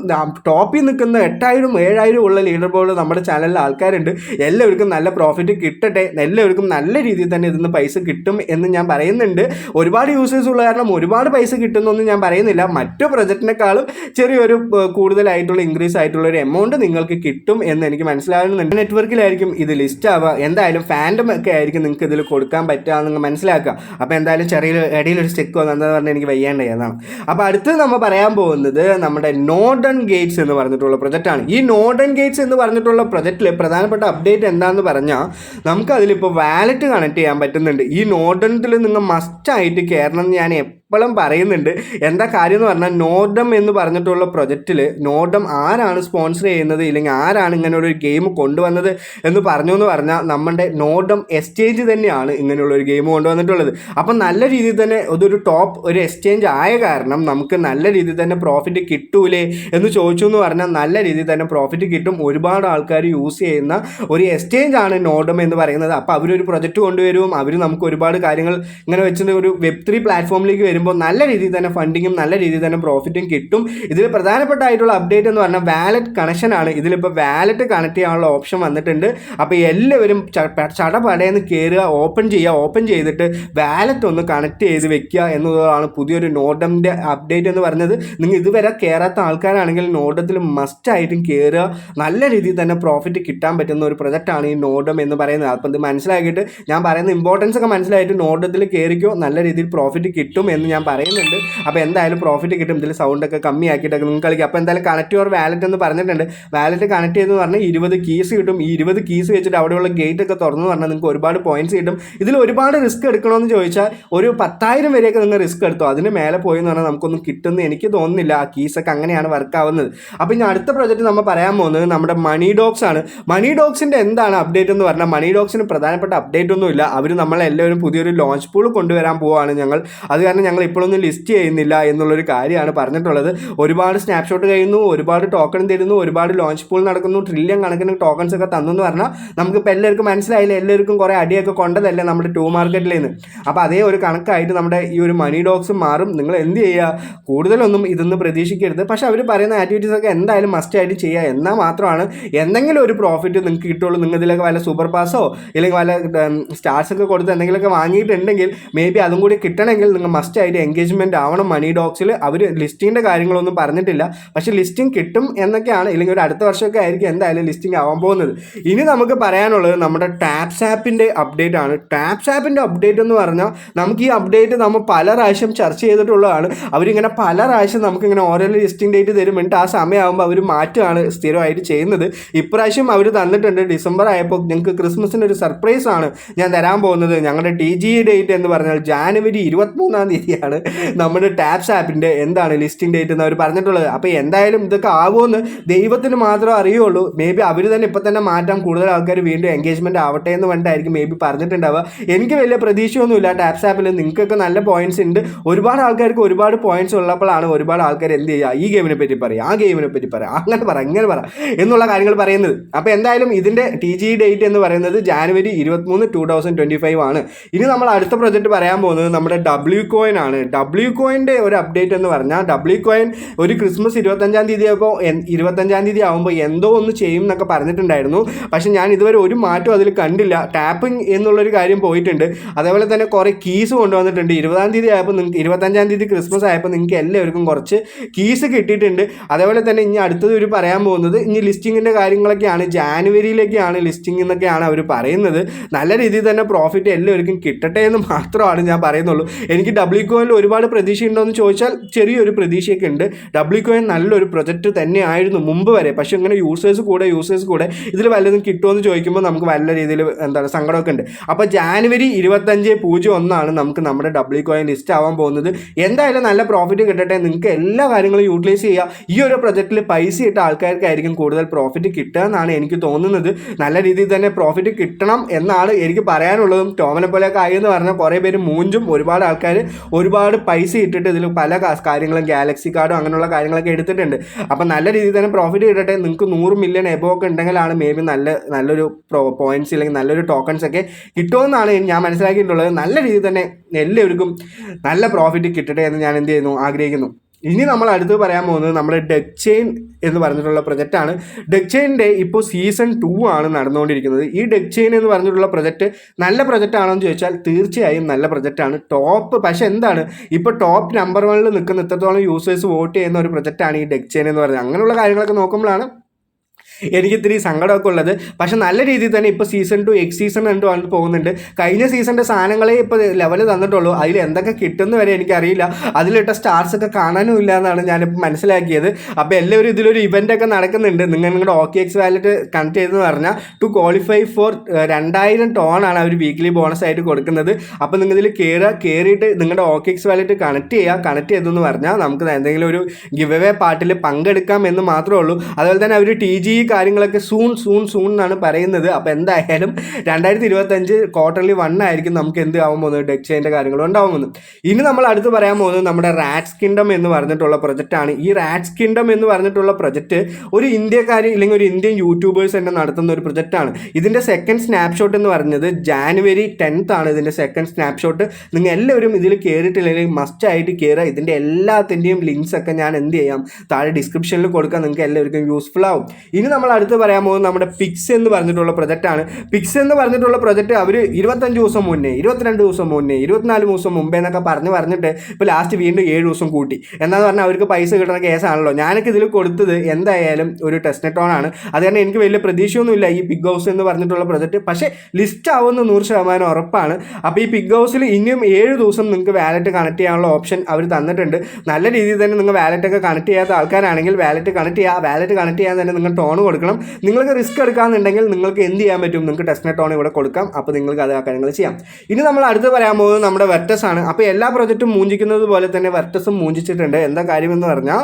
ടോപ്പിൽ നിൽക്കുന്ന 8,000 7,000 ഉള്ള ലീഡർ ബോർഡ് നമ്മുടെ ചാനലിൽ ആൾക്കാരുണ്ട്. എല്ലാവർക്കും നല്ല പ്രോഫിറ്റ് കിട്ടട്ടെ, എല്ലാവർക്കും നല്ല രീതിയിൽ തന്നെ ഇതിന് പൈസ കിട്ടും എന്ന് ഞാൻ പറയുന്നുണ്ട്. ഒരുപാട് യൂസേഴ്സ് ഉള്ള കാരണം ഒരുപാട് പൈസ കിട്ടുന്നൊന്നും ഞാൻ പറയുന്നില്ല. മറ്റു പ്രൊജക്റ്റിനേക്കാളും ചെറിയൊരു കൂടുതലായിട്ടുള്ള ഇൻക്രീസ് ആയിട്ടുള്ള ഒരു എമൗണ്ട് നിങ്ങൾക്ക് കിട്ടും എന്ന് എനിക്ക് മനസ്സിലാകുന്നുണ്ട്. നെറ്റ്വർക്കിലായിരിക്കും ഇത് ലിസ്റ്റ് ആവുക. എന്തായാലും ഫാൻഡം ഒക്കെ ആയിരിക്കും നിങ്ങൾക്ക് ഇതിൽ കൊടുക്കാൻ പറ്റുക നിങ്ങൾ മനസ്സിലാക്കുക. അപ്പോൾ എന്തായാലും ചെറിയ ഇടയിലൊരു സ്റ്റെക്ക് വന്നു എന്താണെന്ന് പറഞ്ഞാൽ എനിക്ക് വയ്യാണ്ടേ എന്നാണ്. അപ്പോൾ അടുത്ത് നമ്മൾ പറയാൻ പോകുന്നത് നമ്മുടെ നോർഡൺ ഗേറ്റ്സ് എന്ന് പറഞ്ഞിട്ടുള്ള പ്രൊജക്റ്റാണ്. ഈ നോർഡൺ ഗേറ്റ്സ് എന്ന് പറഞ്ഞിട്ടുള്ള പ്രൊജക്റ്റിൽ പ്രധാനപ്പെട്ട അപ്ഡേറ്റ് എന്താണെന്ന് പറഞ്ഞാൽ, നമുക്കതിലിപ്പോൾ വാലറ്റ് കണക്ട് ചെയ്യാൻ പറ്റുന്നുണ്ട്. ഈ നോർഡണിൽ നിങ്ങൾ മസ്റ്റായിട്ട് കയറണം എന്ന് ഞാൻ എപ്പോഴും പറയുന്നുണ്ട്. എന്താ കാര്യം എന്ന് പറഞ്ഞാൽ, നോർഡം എന്ന് പറഞ്ഞിട്ടുള്ള പ്രൊജക്റ്റിൽ നോർഡം ആരാണ് സ്പോൺസർ ചെയ്യുന്നത്, ഇല്ലെങ്കിൽ ആരാണ് ഇങ്ങനെ ഒരു ഗെയിം കൊണ്ടുവന്നത് എന്ന് പറഞ്ഞാൽ നമ്മുടെ നോർഡം എക്സ്ചേഞ്ച് തന്നെയാണ് ഇങ്ങനെയുള്ള ഒരു ഗെയിം കൊണ്ടുവന്നിട്ടുള്ളത്. അപ്പം നല്ല രീതിയിൽ തന്നെ ഒരു എക്സ്ചേഞ്ച് ആയ കാരണം നമുക്ക് നല്ല രീതിയിൽ തന്നെ പ്രോഫിറ്റ് കിട്ടൂലേ എന്ന് ചോദിച്ചു എന്ന് പറഞ്ഞാൽ നല്ല രീതിയിൽ തന്നെ പ്രോഫിറ്റ് കിട്ടും. ഒരുപാട് ആൾക്കാർ യൂസ് ചെയ്യുന്ന ഒരു എക്സ്ചേഞ്ച് ആണ് നോർഡം എന്ന് പറയുന്നത്. അപ്പോൾ അവരൊരു പ്രൊജക്റ്റ് കൊണ്ടുവരും, അവർ നമുക്ക് ഒരുപാട് കാര്യങ്ങൾ ഇങ്ങനെ വെച്ചിട്ട് ഒരു Web3 പ്ലാറ്റ്ഫോമിലേക്ക് വരുമ്പോൾ നല്ല രീതിയിൽ തന്നെ ഫണ്ടിങ്ങും നല്ല രീതിയിൽ തന്നെ പ്രോഫിറ്റും കിട്ടും. ഇതിൽ പ്രധാനപ്പെട്ടായിട്ടുള്ള അപ്ഡേറ്റ് എന്ന് പറഞ്ഞാൽ വാലറ്റ് കണക്ഷനാണ്. ഇതിലിപ്പോൾ വാലറ്റ് കണക്ട് ചെയ്യാനുള്ള ഓപ്ഷൻ വന്നിട്ടുണ്ട്. അപ്പോൾ എല്ലാവരും ചടപടയെന്ന് കയറുക, ഓപ്പൺ ചെയ്തിട്ട് വാലറ്റ് ഒന്ന് കണക്ട് ചെയ്ത് വെക്കുക എന്നതാണ് പുതിയൊരു നോർഡമിൻ്റെ അപ്ഡേറ്റ് എന്ന് പറഞ്ഞത്. നിങ്ങൾ ഇതുവരെ കയറാത്ത ആൾക്കാരാണെങ്കിൽ നോർഡത്തിൽ മസ്റ്റായിട്ടും കയറുക. നല്ല രീതിയിൽ തന്നെ പ്രോഫിറ്റ് കിട്ടാൻ പറ്റുന്ന ഒരു പ്രൊജക്റ്റാണ് ഈ നോർഡം എന്ന് പറയുന്നത്. അപ്പം ഇത് മനസ്സിലാക്കിയിട്ട് ഞാൻ പറയുന്ന ഇമ്പോർട്ടൻസ് ഒക്കെ മനസ്സിലായിട്ട് നോർഡത്തിൽ കയറിക്കോ, നല്ല രീതിയിൽ പ്രോഫിറ്റ് കിട്ടും എന്ന് ഞാൻ പറയുന്നുണ്ട്. അപ്പോൾ എന്തായാലും പ്രോഫിറ്റ് കിട്ടും. ഇതിൽ സൗണ്ടൊക്കെ കമ്മിയാക്കിയിട്ടൊക്കെ നിങ്ങൾക്ക് കളിക്കും. അപ്പോൾ എന്തായാലും കണക്ട് യുവർ വാലറ്റ് എന്ന് പറഞ്ഞിട്ടുണ്ട്. വാലറ്റ് കണക്ട് ചെയ്തെന്ന് പറഞ്ഞാൽ 20 കീസ് കിട്ടും. ഈ 20 കീസ് വെച്ചിട്ട് അവിടെയുള്ള ഗേറ്റ് ഒക്കെ തുറന്നു പറഞ്ഞാൽ നിങ്ങൾക്ക് ഒരുപാട് പോയിന്റ്സ് കിട്ടും. ഇതിൽ ഒരുപാട് റിസ്ക് എടുക്കണമെന്ന് ചോദിച്ചാൽ ഒരു 10,000 വരെയൊക്കെ നിങ്ങൾ റിസ്ക് എടുത്തോ. അതിന് മേലെ പോയി എന്ന് പറഞ്ഞാൽ നമുക്കൊന്നും കിട്ടുമെന്ന് എനിക്ക് തോന്നുന്നില്ല. ആ കീസൊക്കെ അങ്ങനെയാണ് വർക്ക് ആവുന്നത്. അപ്പോൾ ഇനി അടുത്ത പ്രൊജക്റ്റ് നമ്മൾ പറയാൻ പോകുന്നത് നമ്മുടെ മണി ഡോഗ്സ് ആണ്. മണി ഡോഗ്സിൻ്റെ എന്താണ് അപ്ഡേറ്റ് എന്ന് പറഞ്ഞാൽ, മണി ഡോഗ്സിന് പ്രധാനപ്പെട്ട അപ്ഡേറ്റ് ഒന്നുമില്ല. അവർ നമ്മളെല്ലാവരും പുതിയൊരു ലോഞ്ച് പൂൾ കൊണ്ടുവരാൻ പോവുകയാണ് അത് കാരണം ഞങ്ങൾ ഇപ്പോഴൊന്നും ലിസ്റ്റ് ചെയ്യുന്നില്ല എന്നുള്ളൊരു കാര്യമാണ് പറഞ്ഞിട്ടുള്ളത്. ഒരുപാട് സ്നാപ്ഷോട്ട് കഴിയുന്നു, ഒരുപാട് ടോക്കൺ തരുന്നു, ഒരുപാട് ലോഞ്ച് പൂൾ നടക്കുന്നു, ട്രില്യൺ കണക്കിന് ടോക്കൺസ് ഒക്കെ തന്നു എന്ന് പറഞ്ഞാൽ നമുക്കിപ്പോൾ എല്ലാവർക്കും മനസ്സിലായില്ല, എല്ലാവർക്കും കുറേ അടിയൊക്കെ കൊണ്ടതല്ലേ നമ്മുടെ 2 മാർക്കറ്റിൽ നിന്ന്. അപ്പോൾ അതേ ഒരു കണക്കായിട്ട് നമ്മുടെ ഈ ഒരു മണി ഡോഗ്സ് മാറും. നിങ്ങൾ എന്ത് ചെയ്യുക, കൂടുതലൊന്നും ഇതൊന്നും പ്രതീക്ഷിക്കരുത്. പക്ഷേ അവർ പറയുന്ന ആക്ടിവിറ്റീസൊക്കെ എന്തായാലും മസ്റ്റായിട്ട് ചെയ്യുക. എന്നാൽ മാത്രമാണ് എന്തെങ്കിലും ഒരു പ്രോഫിറ്റ് നിങ്ങൾക്ക് കിട്ടുള്ളൂ. നിങ്ങൾ ഇതിലൊക്കെ വല്ല സൂപ്പർ പാസോ ഇല്ലെങ്കിൽ വല്ല സ്റ്റാർസൊക്കെ കൊടുത്ത് എന്തെങ്കിലുമൊക്കെ വാങ്ങിയിട്ടുണ്ടെങ്കിൽ മേ ബി അതും കൂടി കിട്ടണമെങ്കിൽ നിങ്ങൾ മസ്റ്റായിട്ട് എൻഗേജ്മെൻറ്റ് ആവണം മണി ഡോഗ്സിൽ. അവർ ലിസ്റ്റിങ്ങിൻ്റെ കാര്യങ്ങളൊന്നും പറഞ്ഞിട്ടില്ല, പക്ഷേ ലിസ്റ്റിംഗ് കിട്ടും എന്നൊക്കെയാണ്. ഇല്ലെങ്കിൽ ഒരു അടുത്ത വർഷമൊക്കെ ആയിരിക്കും എന്തായാലും ലിസ്റ്റിംഗ് ആവാൻ പോകുന്നത്. ഇനി നമുക്ക് പറയാനുള്ളത് നമ്മുടെ ടാപ്സാപ്പിൻ്റെ അപ്ഡേറ്റ് ആണ്. ടാപ്സാപ്പിൻ്റെ അപ്ഡേറ്റ് എന്ന് പറഞ്ഞാൽ നമുക്ക് ഈ അപ്ഡേറ്റ് നമ്മൾ പല പ്രാവശ്യം ചർച്ച ചെയ്തിട്ടുള്ളതാണ്. അവരിങ്ങനെ പല പ്രാവശ്യം നമുക്കിങ്ങനെ ഓരോ ലിസ്റ്റിംഗ് ഡേറ്റ് തരും, എന്നിട്ട് ആ സമയമാകുമ്പോൾ അവർ മാറ്റുകയാണ് സ്ഥിരമായിട്ട് ചെയ്യുന്നത്. ഇപ്രാവശ്യം അവർ തന്നിട്ടുണ്ട്. ഡിസംബർ ആയപ്പോൾ ഞങ്ങൾക്ക് ക്രിസ്മസിന് ഒരു സർപ്രൈസ് ആണ് ഞാൻ തരാൻ പോകുന്നത്. ഞങ്ങളുടെ TGE ഡേറ്റ് എന്ന് പറഞ്ഞാൽ ജാനുവരി 23-ാം തീയതി ആണ് നമ്മുടെ ടാപ്സ് ആപ്പിൻ്റെ എന്താണ് ലിസ്റ്റിംഗ് ഡേറ്റ് എന്ന് അവർ പറഞ്ഞിട്ടുള്ളത്. അപ്പോൾ എന്തായാലും ഇതൊക്കെ ആവുമെന്ന് ദൈവത്തിന് മാത്രമേ അറിയുള്ളൂ. മേ ബി അവർ തന്നെ ഇപ്പം തന്നെ മാറ്റാം, കൂടുതൽ ആൾക്കാർ വീണ്ടും എൻഗേജ്മെൻറ്റ് ആവട്ടെ എന്ന് പറഞ്ഞിട്ടായിരിക്കും മേ ബി പറഞ്ഞിട്ടുണ്ടാവുക. എനിക്ക് വലിയ പ്രതീക്ഷയൊന്നുമില്ല ടാപ്സ് ആപ്പിൽ. നിങ്ങൾക്കൊക്കെ നല്ല പോയിന്റ്സ് ഉണ്ട്, ഒരുപാട് ആൾക്കാർക്ക് ഒരുപാട് പോയിന്റ്സ് ഉള്ളപ്പോഴാണ് ഒരുപാട് ആൾക്കാർ എന്ത് ചെയ്യുക, ഈ ഗെയിമിനെ പറ്റി പറയുക, ആ ഗെയിമിനെ പറ്റി പറയുക, അങ്ങനെ പറ ഇങ്ങനെ പറ എന്നുള്ള കാര്യങ്ങൾ പറയുന്നത്. അപ്പോൾ എന്തായാലും ഇതിൻ്റെ TGE ഡേറ്റ് എന്ന് പറയുന്നത് January 23, 2025 ആണ്. ഇനി നമ്മൾ അടുത്ത പ്രൊജക്റ്റ് പറയാൻ പോകുന്നത് നമ്മുടെ WCoin ആണ്. WCoinൻ്റെ ഒരു അപ്ഡേറ്റ് എന്ന് പറഞ്ഞാൽ WCoin ഒരു ക്രിസ്മസ് 25-ാം തീയതി ആകുമ്പോൾ 25-ാം തീയതി ആകുമ്പോൾ എന്തോ ഒന്ന് ചെയ്യും എന്നൊക്കെ പറഞ്ഞിട്ടുണ്ടായിരുന്നു. പക്ഷേ ഞാൻ ഇതുവരെ ഒരു മാറ്റവും അതിൽ കണ്ടില്ല. ടാപ്പിംഗ് എന്നുള്ളൊരു കാര്യം പോയിട്ടുണ്ട്. അതേപോലെ തന്നെ കുറേ കീസ് കൊണ്ടുവന്നിട്ടുണ്ട്. 20-ാം തീയതി ആയപ്പോൾ നിങ്ങൾക്ക് 25-ാം തീയതി ക്രിസ്മസ് ആയപ്പോൾ നിങ്ങൾക്ക് എല്ലാവർക്കും കുറച്ച് കീസ് കിട്ടിയിട്ടുണ്ട്. അതേപോലെ തന്നെ ഇനി അടുത്തത് ഒരു പറയാൻ പോകുന്നത് ഇനി ലിസ്റ്റിങ്ങിൻ്റെ കാര്യങ്ങളൊക്കെയാണ്. ജാനുവരിയിലേക്കാണ് ലിസ്റ്റിംഗ് എന്നൊക്കെയാണ് അവർ പറയുന്നത്. നല്ല രീതിയിൽ തന്നെ പ്രോഫിറ്റ് എല്ലാവർക്കും കിട്ടട്ടെ എന്ന് മാത്രമാണ് ഞാൻ പറയുന്നുള്ളൂ. എനിക്ക് WCoinൽ ഒരുപാട് പ്രതീക്ഷ ഉണ്ടോ എന്ന് ചോദിച്ചാൽ ചെറിയൊരു പ്രതീക്ഷയൊക്കെ ഉണ്ട്. WCoin നല്ലൊരു പ്രൊജക്റ്റ് തന്നെയായിരുന്നു മുമ്പ് വരെ. പക്ഷേ ഇങ്ങനെ യൂസേഴ്സ് കൂടെ ഇതിൽ വല്ലതും കിട്ടുമോ എന്ന് ചോദിക്കുമ്പോൾ നമുക്ക് നല്ല രീതിയിൽ എന്താണ് സങ്കടമൊക്കെ ഉണ്ട്. അപ്പോൾ January 25/01 നമുക്ക് നമ്മുടെ WCoin ലിസ്റ്റ് ആവാൻ പോകുന്നത്. എന്തായാലും നല്ല പ്രോഫിറ്റ് കിട്ടട്ടെ. നിങ്ങൾക്ക് എല്ലാ കാര്യങ്ങളും യൂട്ടിലൈസ് ചെയ്യുക. ഈ ഒരു പ്രൊജക്റ്റിൽ പൈസ ഇട്ട ആൾക്കാർക്കായിരിക്കും കൂടുതൽ പ്രോഫിറ്റ് കിട്ടുക എന്നാണ് എനിക്ക് തോന്നുന്നത്. നല്ല രീതിയിൽ തന്നെ പ്രോഫിറ്റ് കിട്ടണം എന്നാണ് എനിക്ക് പറയാനുള്ളതും. ടോമിനെ പോലെയൊക്കെ ആയി എന്ന് പറഞ്ഞാൽ കുറേ പേര് മൂഞ്ചും. ഒരുപാട് ആൾക്കാർ ഒരുപാട് പൈസ ഇട്ടിട്ട് ഇതിൽ പല കാര്യങ്ങളും ഗാലക്സി കാർഡും അങ്ങനെയുള്ള കാര്യങ്ങളൊക്കെ എടുത്തിട്ടുണ്ട്. അപ്പം നല്ല രീതിയിൽ തന്നെ പ്രോഫിറ്റ് കിട്ടട്ടെ. നിങ്ങൾക്ക് 100 മില്യൺ എബോ ഒക്കെ ഉണ്ടെങ്കിലാണ് മേ ബി നല്ലൊരു പോയിന്റ്സ് അല്ലെങ്കിൽ നല്ലൊരു ടോക്കൺസ് ഒക്കെ കിട്ടുമെന്നാണ് ഞാൻ മനസ്സിലാക്കിയിട്ടുള്ളത്. നല്ല രീതിയിൽ തന്നെ എല്ലാവർക്കും നല്ല പ്രോഫിറ്റ് കിട്ടട്ടെ എന്ന് ഞാൻ എന്ത് ചെയ്യുന്നു, ആഗ്രഹിക്കുന്നു. ഇനി നമ്മൾ അടുത്ത് പറയാൻ പോകുന്നത് നമ്മുടെ ഡെക്ചെയിൻ എന്ന് പറഞ്ഞിട്ടുള്ള പ്രൊജക്റ്റാണ്. ഡെക്ചെയിൻ്റെ ഇപ്പോൾ സീസൺ 2 ആണ് നടന്നുകൊണ്ടിരിക്കുന്നത്. ഈ ഡെക്ചെയിൻ എന്ന് പറഞ്ഞിട്ടുള്ള പ്രൊജക്റ്റ് നല്ല പ്രൊജക്റ്റ് ആണോ എന്ന് ചോദിച്ചാൽ തീർച്ചയായും നല്ല പ്രൊജക്റ്റാണ്. പക്ഷേ എന്താണ് ഇപ്പോൾ ടോപ്പ് നമ്പർ 1 നിൽക്കുന്ന ഇത്രത്തോളം യൂസേഴ്സ് വോട്ട് ചെയ്യുന്ന ഒരു പ്രൊജക്റ്റാണ് ഈ ഡെക്ചെയിൻ എന്ന് പറയുന്നത്. അങ്ങനെയുള്ള കാര്യങ്ങളൊക്കെ നോക്കുമ്പോഴാണ് എനിക്ക് ഇത്തിരി സങ്കടമൊക്കെ ഉള്ളത്. പക്ഷെ നല്ല രീതിയിൽ തന്നെ ഇപ്പോൾ സീസൺ 2 എക്സ് സീസൺ 2 ആണ് പോകുന്നുണ്ട്. കഴിഞ്ഞ സീസണിൻ്റെ സാധനങ്ങളെ ഇപ്പോൾ ലെവൽ തന്നിട്ടുള്ളൂ. അതിൽ എന്തൊക്കെ കിട്ടുമെന്ന് വരെ എനിക്കറിയില്ല. അതിലിട്ട സ്റ്റാർസൊക്കെ കാണാനും ഇല്ല എന്നാണ് ഞാനിപ്പോൾ മനസ്സിലാക്കിയത്. അപ്പോൾ എല്ലാവരും ഇതിലൊരു ഇവൻ്റൊക്കെ നടക്കുന്നുണ്ട്. നിങ്ങളുടെ OKX വാലറ്റ് കണക്ട് ചെയ്തെന്ന് പറഞ്ഞാൽ ടു ക്വാളിഫൈ ഫോർ 2000 ടോണാണ് അവർ വീക്ക്ലി ബോണസ് ആയിട്ട് കൊടുക്കുന്നത്. അപ്പോൾ നിങ്ങൾ ഇതിൽ കയറിയിട്ട് നിങ്ങളുടെ OKX വാലറ്റ് കണക്ട് ചെയ്തെന്ന് പറഞ്ഞാൽ നമുക്ക് എന്തെങ്കിലും ഒരു ഗിവ് അവേ പാർട്ടിൽ പങ്കെടുക്കാം എന്ന് മാത്രമേ ഉള്ളൂ. അതുപോലെ തന്നെ അവർ TGE കാര്യങ്ങളൊക്കെ സൂൺ എന്നാണ് പറയുന്നത്. അപ്പോൾ എന്തായാലും 2025 Quarterly 1 ആയിരിക്കും നമുക്ക് എന്ത് ആവാൻ പോകുന്നത്, ഡെക്ചെയിൻ്റെ കാര്യങ്ങൾ ഉണ്ടാവാൻ പോകുന്നത്. ഇനി നമ്മൾ അടുത്ത് പറയാൻ പോകുന്നത് നമ്മുടെ റാറ്റ്സ് കിങ്ഡം എന്ന് പറഞ്ഞിട്ടുള്ള പ്രൊജക്റ്റാണ്. ഈ റാറ്റ്സ് കിങ്ഡം എന്ന് പറഞ്ഞിട്ടുള്ള പ്രൊജക്റ്റ് ഒരു ഇന്ത്യക്കാർ ഇല്ലെങ്കിൽ ഒരു ഇന്ത്യൻ യൂട്യൂബേഴ്സ് തന്നെ നടത്തുന്ന ഒരു പ്രൊജക്റ്റാണ്. ഇതിൻ്റെ സെക്കൻഡ് സ്നാപ്ഷോട്ട് എന്ന് പറഞ്ഞത് January 10th ആണ് ഇതിൻ്റെ സെക്കൻഡ് സ്നാപ്ഷോട്ട്. നിങ്ങൾ എല്ലാവരും ഇതിൽ കയറിയിട്ടില്ലെങ്കിൽ മസ്റ്റായിട്ട് കയറുക. ഇതിൻ്റെ എല്ലാത്തിൻ്റെയും ലിങ്ക്സ് ഒക്കെ ഞാൻ എന്ത് ചെയ്യാം, താഴെ ഡിസ്ക്രിപ്ഷനിൽ കൊടുക്കാം. നിങ്ങൾക്ക് എല്ലാവർക്കും യൂസ്ഫുൾ ആവും. ഇനി നമ്മൾ അടുത്ത് പറയാൻ പോകുന്നത് നമ്മുടെ പിക്സ് എന്ന് പറഞ്ഞിട്ടുള്ള പ്രൊജക്റ്റാണ്. പിക്സ് എന്ന് പറഞ്ഞിട്ടുള്ള പ്രൊജക്റ്റ് അവർ 25 ദിവസം മുന്നേ, 22 ദിവസം മുന്നേ, 24 ദിവസം മുമ്പേ എന്നൊക്കെ പറഞ്ഞിട്ട് ഇപ്പോൾ ലാസ്റ്റ് വീണ്ടും 7 ദിവസം കൂട്ടി. എന്താണെന്ന് പറഞ്ഞാൽ അവർക്ക് പൈസ കിട്ടുന്ന കേസാണല്ലോ. ഞാനൊക്കെ ഇതിൽ കൊടുത്തത് എന്തായാലും ഒരു ടെസ്റ്റ് നെറ്റോണാണ്. അത് കാരണം എനിക്ക് വലിയ പ്രതീക്ഷയൊന്നുമില്ല ഈ പിഗ് ഹൗസ് എന്ന് പറഞ്ഞിട്ടുള്ള പ്രൊജക്റ്റ്. പക്ഷേ ലിസ്റ്റ് ആവുന്ന 100% ഉറപ്പാണ്. അപ്പോൾ ഈ പിഗ് ഹൗസിൽ ഇനിയും 7 ദിവസം നിങ്ങൾക്ക് വാലറ്റ് കണക്ട് ചെയ്യാനുള്ള ഓപ്ഷൻ അവർ തന്നിട്ടുണ്ട്. നല്ല രീതിയിൽ തന്നെ നിങ്ങൾ വാലറ്റൊക്കെ കണക്ട് ചെയ്യാത്ത ആൾക്കാരാണെങ്കിൽ വാലറ്റ് കണക്ട് ചെയ്യാൻ തന്നെ നിങ്ങൾ ടോൺ കൊടുക്കണം. നിങ്ങൾക്ക് റിസ്ക് എടുക്കാമെന്നുണ്ടെങ്കിൽ നിങ്ങൾക്ക് എന്ത് ചെയ്യാൻ പറ്റും, നിങ്ങൾക്ക് ടെസ്റ്റ് നെറ്റ് ടോൺ ഇവിടെ കൊടുക്കാം. അപ്പോൾ നിങ്ങൾക്ക് അത് ആ കാര്യങ്ങൾ ചെയ്യാം. ഇനി നമ്മൾ അടുത്ത് പറയാൻ പോകുന്നത് നമ്മുടെ വെർട്ടസ് ആണ്. അപ്പോൾ എല്ലാ പ്രൊജക്റ്റും മൂഞ്ചിക്കുന്നത് പോലെ തന്നെ വെർട്ടസും മൂഞ്ചിച്ചിട്ടുണ്ട്. എന്താ കാര്യമെന്ന് പറഞ്ഞാൽ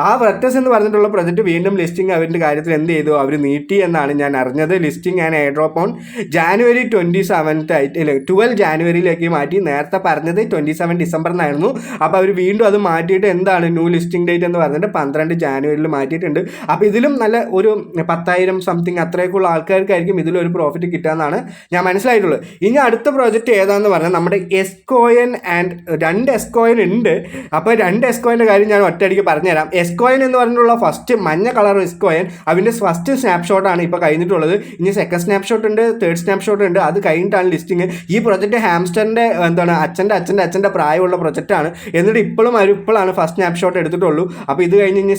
ആ വെർട്ടസ് എന്ന് പറഞ്ഞിട്ടുള്ള പ്രൊജക്റ്റ് വീണ്ടും ലിസ്റ്റിംഗ് അവരുടെ കാര്യത്തിൽ എന്ത് ചെയ്തു, അവർ നീട്ടി എന്നാണ് ഞാൻ അറിഞ്ഞത്. Listing and air drop on January 27th ആയിട്ട് 12 ജാനുവരിയിലേക്ക് മാറ്റി. നേരത്തെ പറഞ്ഞത് 27 ഡിസംബറിനായിരുന്നു. അപ്പോൾ അവർ വീണ്ടും അത് മാറ്റിയിട്ട് എന്താണ് ന്യൂ ലിസ്റ്റിംഗ് ഡേറ്റ് എന്ന് പറഞ്ഞിട്ട് 12 ജാനുവരിയിൽ മാറ്റിയിട്ടുണ്ട്. അപ്പോൾ ഇതിലും നല്ല ഒരു 10,000 സംതിങ് അത്രയൊക്കെയുള്ള ആൾക്കാർക്കായിരിക്കും ഇതിലൊരു പ്രോഫിറ്റ് കിട്ടാമെന്നാണ് ഞാൻ മനസ്സിലായിട്ടുള്ളത്. ഇനി അടുത്ത പ്രോജക്റ്റ് ഏതാണെന്ന് പറഞ്ഞാൽ നമ്മുടെ എസ്കോയിൻ ആൻഡ് 2 എസ്കോയിൻ ഉണ്ട്. അപ്പോൾ 2 എസ്കോയിൻ്റെ കാര്യം ഞാൻ ഒറ്റയടിക്ക് പറഞ്ഞുതരാം. എസ്കോയിൻ എന്ന് പറഞ്ഞിട്ടുള്ള ഫസ്റ്റ് മഞ്ഞ കളർ എസ്കോയിൻ അതിൻ്റെ ഫസ്റ്റ് സ്നാപ്ഷോട്ടാണ് ഇപ്പോൾ കഴിഞ്ഞിട്ടുള്ളത്. ഇനി സെക്കൻഡ് സ്നാപ്ഷോട്ട് ഉണ്ട്, തേർഡ് സ്നാപ്ഷോട്ട് ഉണ്ട്. അത് കഴിഞ്ഞിട്ടാണ് ലിസ്റ്റിംഗ്. ഈ പ്രൊജക്റ്റ് ഹാംസ്റ്ററിൻ്റെ അച്ഛൻ്റെ പ്രായമുള്ള പ്രൊജക്റ്റാണ്. എന്നിട്ട് ഇപ്പോഴാണ് ഫസ്റ്റ് സ്നാപ്ഷോട്ട് എടുത്തിട്ടുള്ളൂ. അപ്പോൾ ഇത് കഴിഞ്ഞ് ഇനി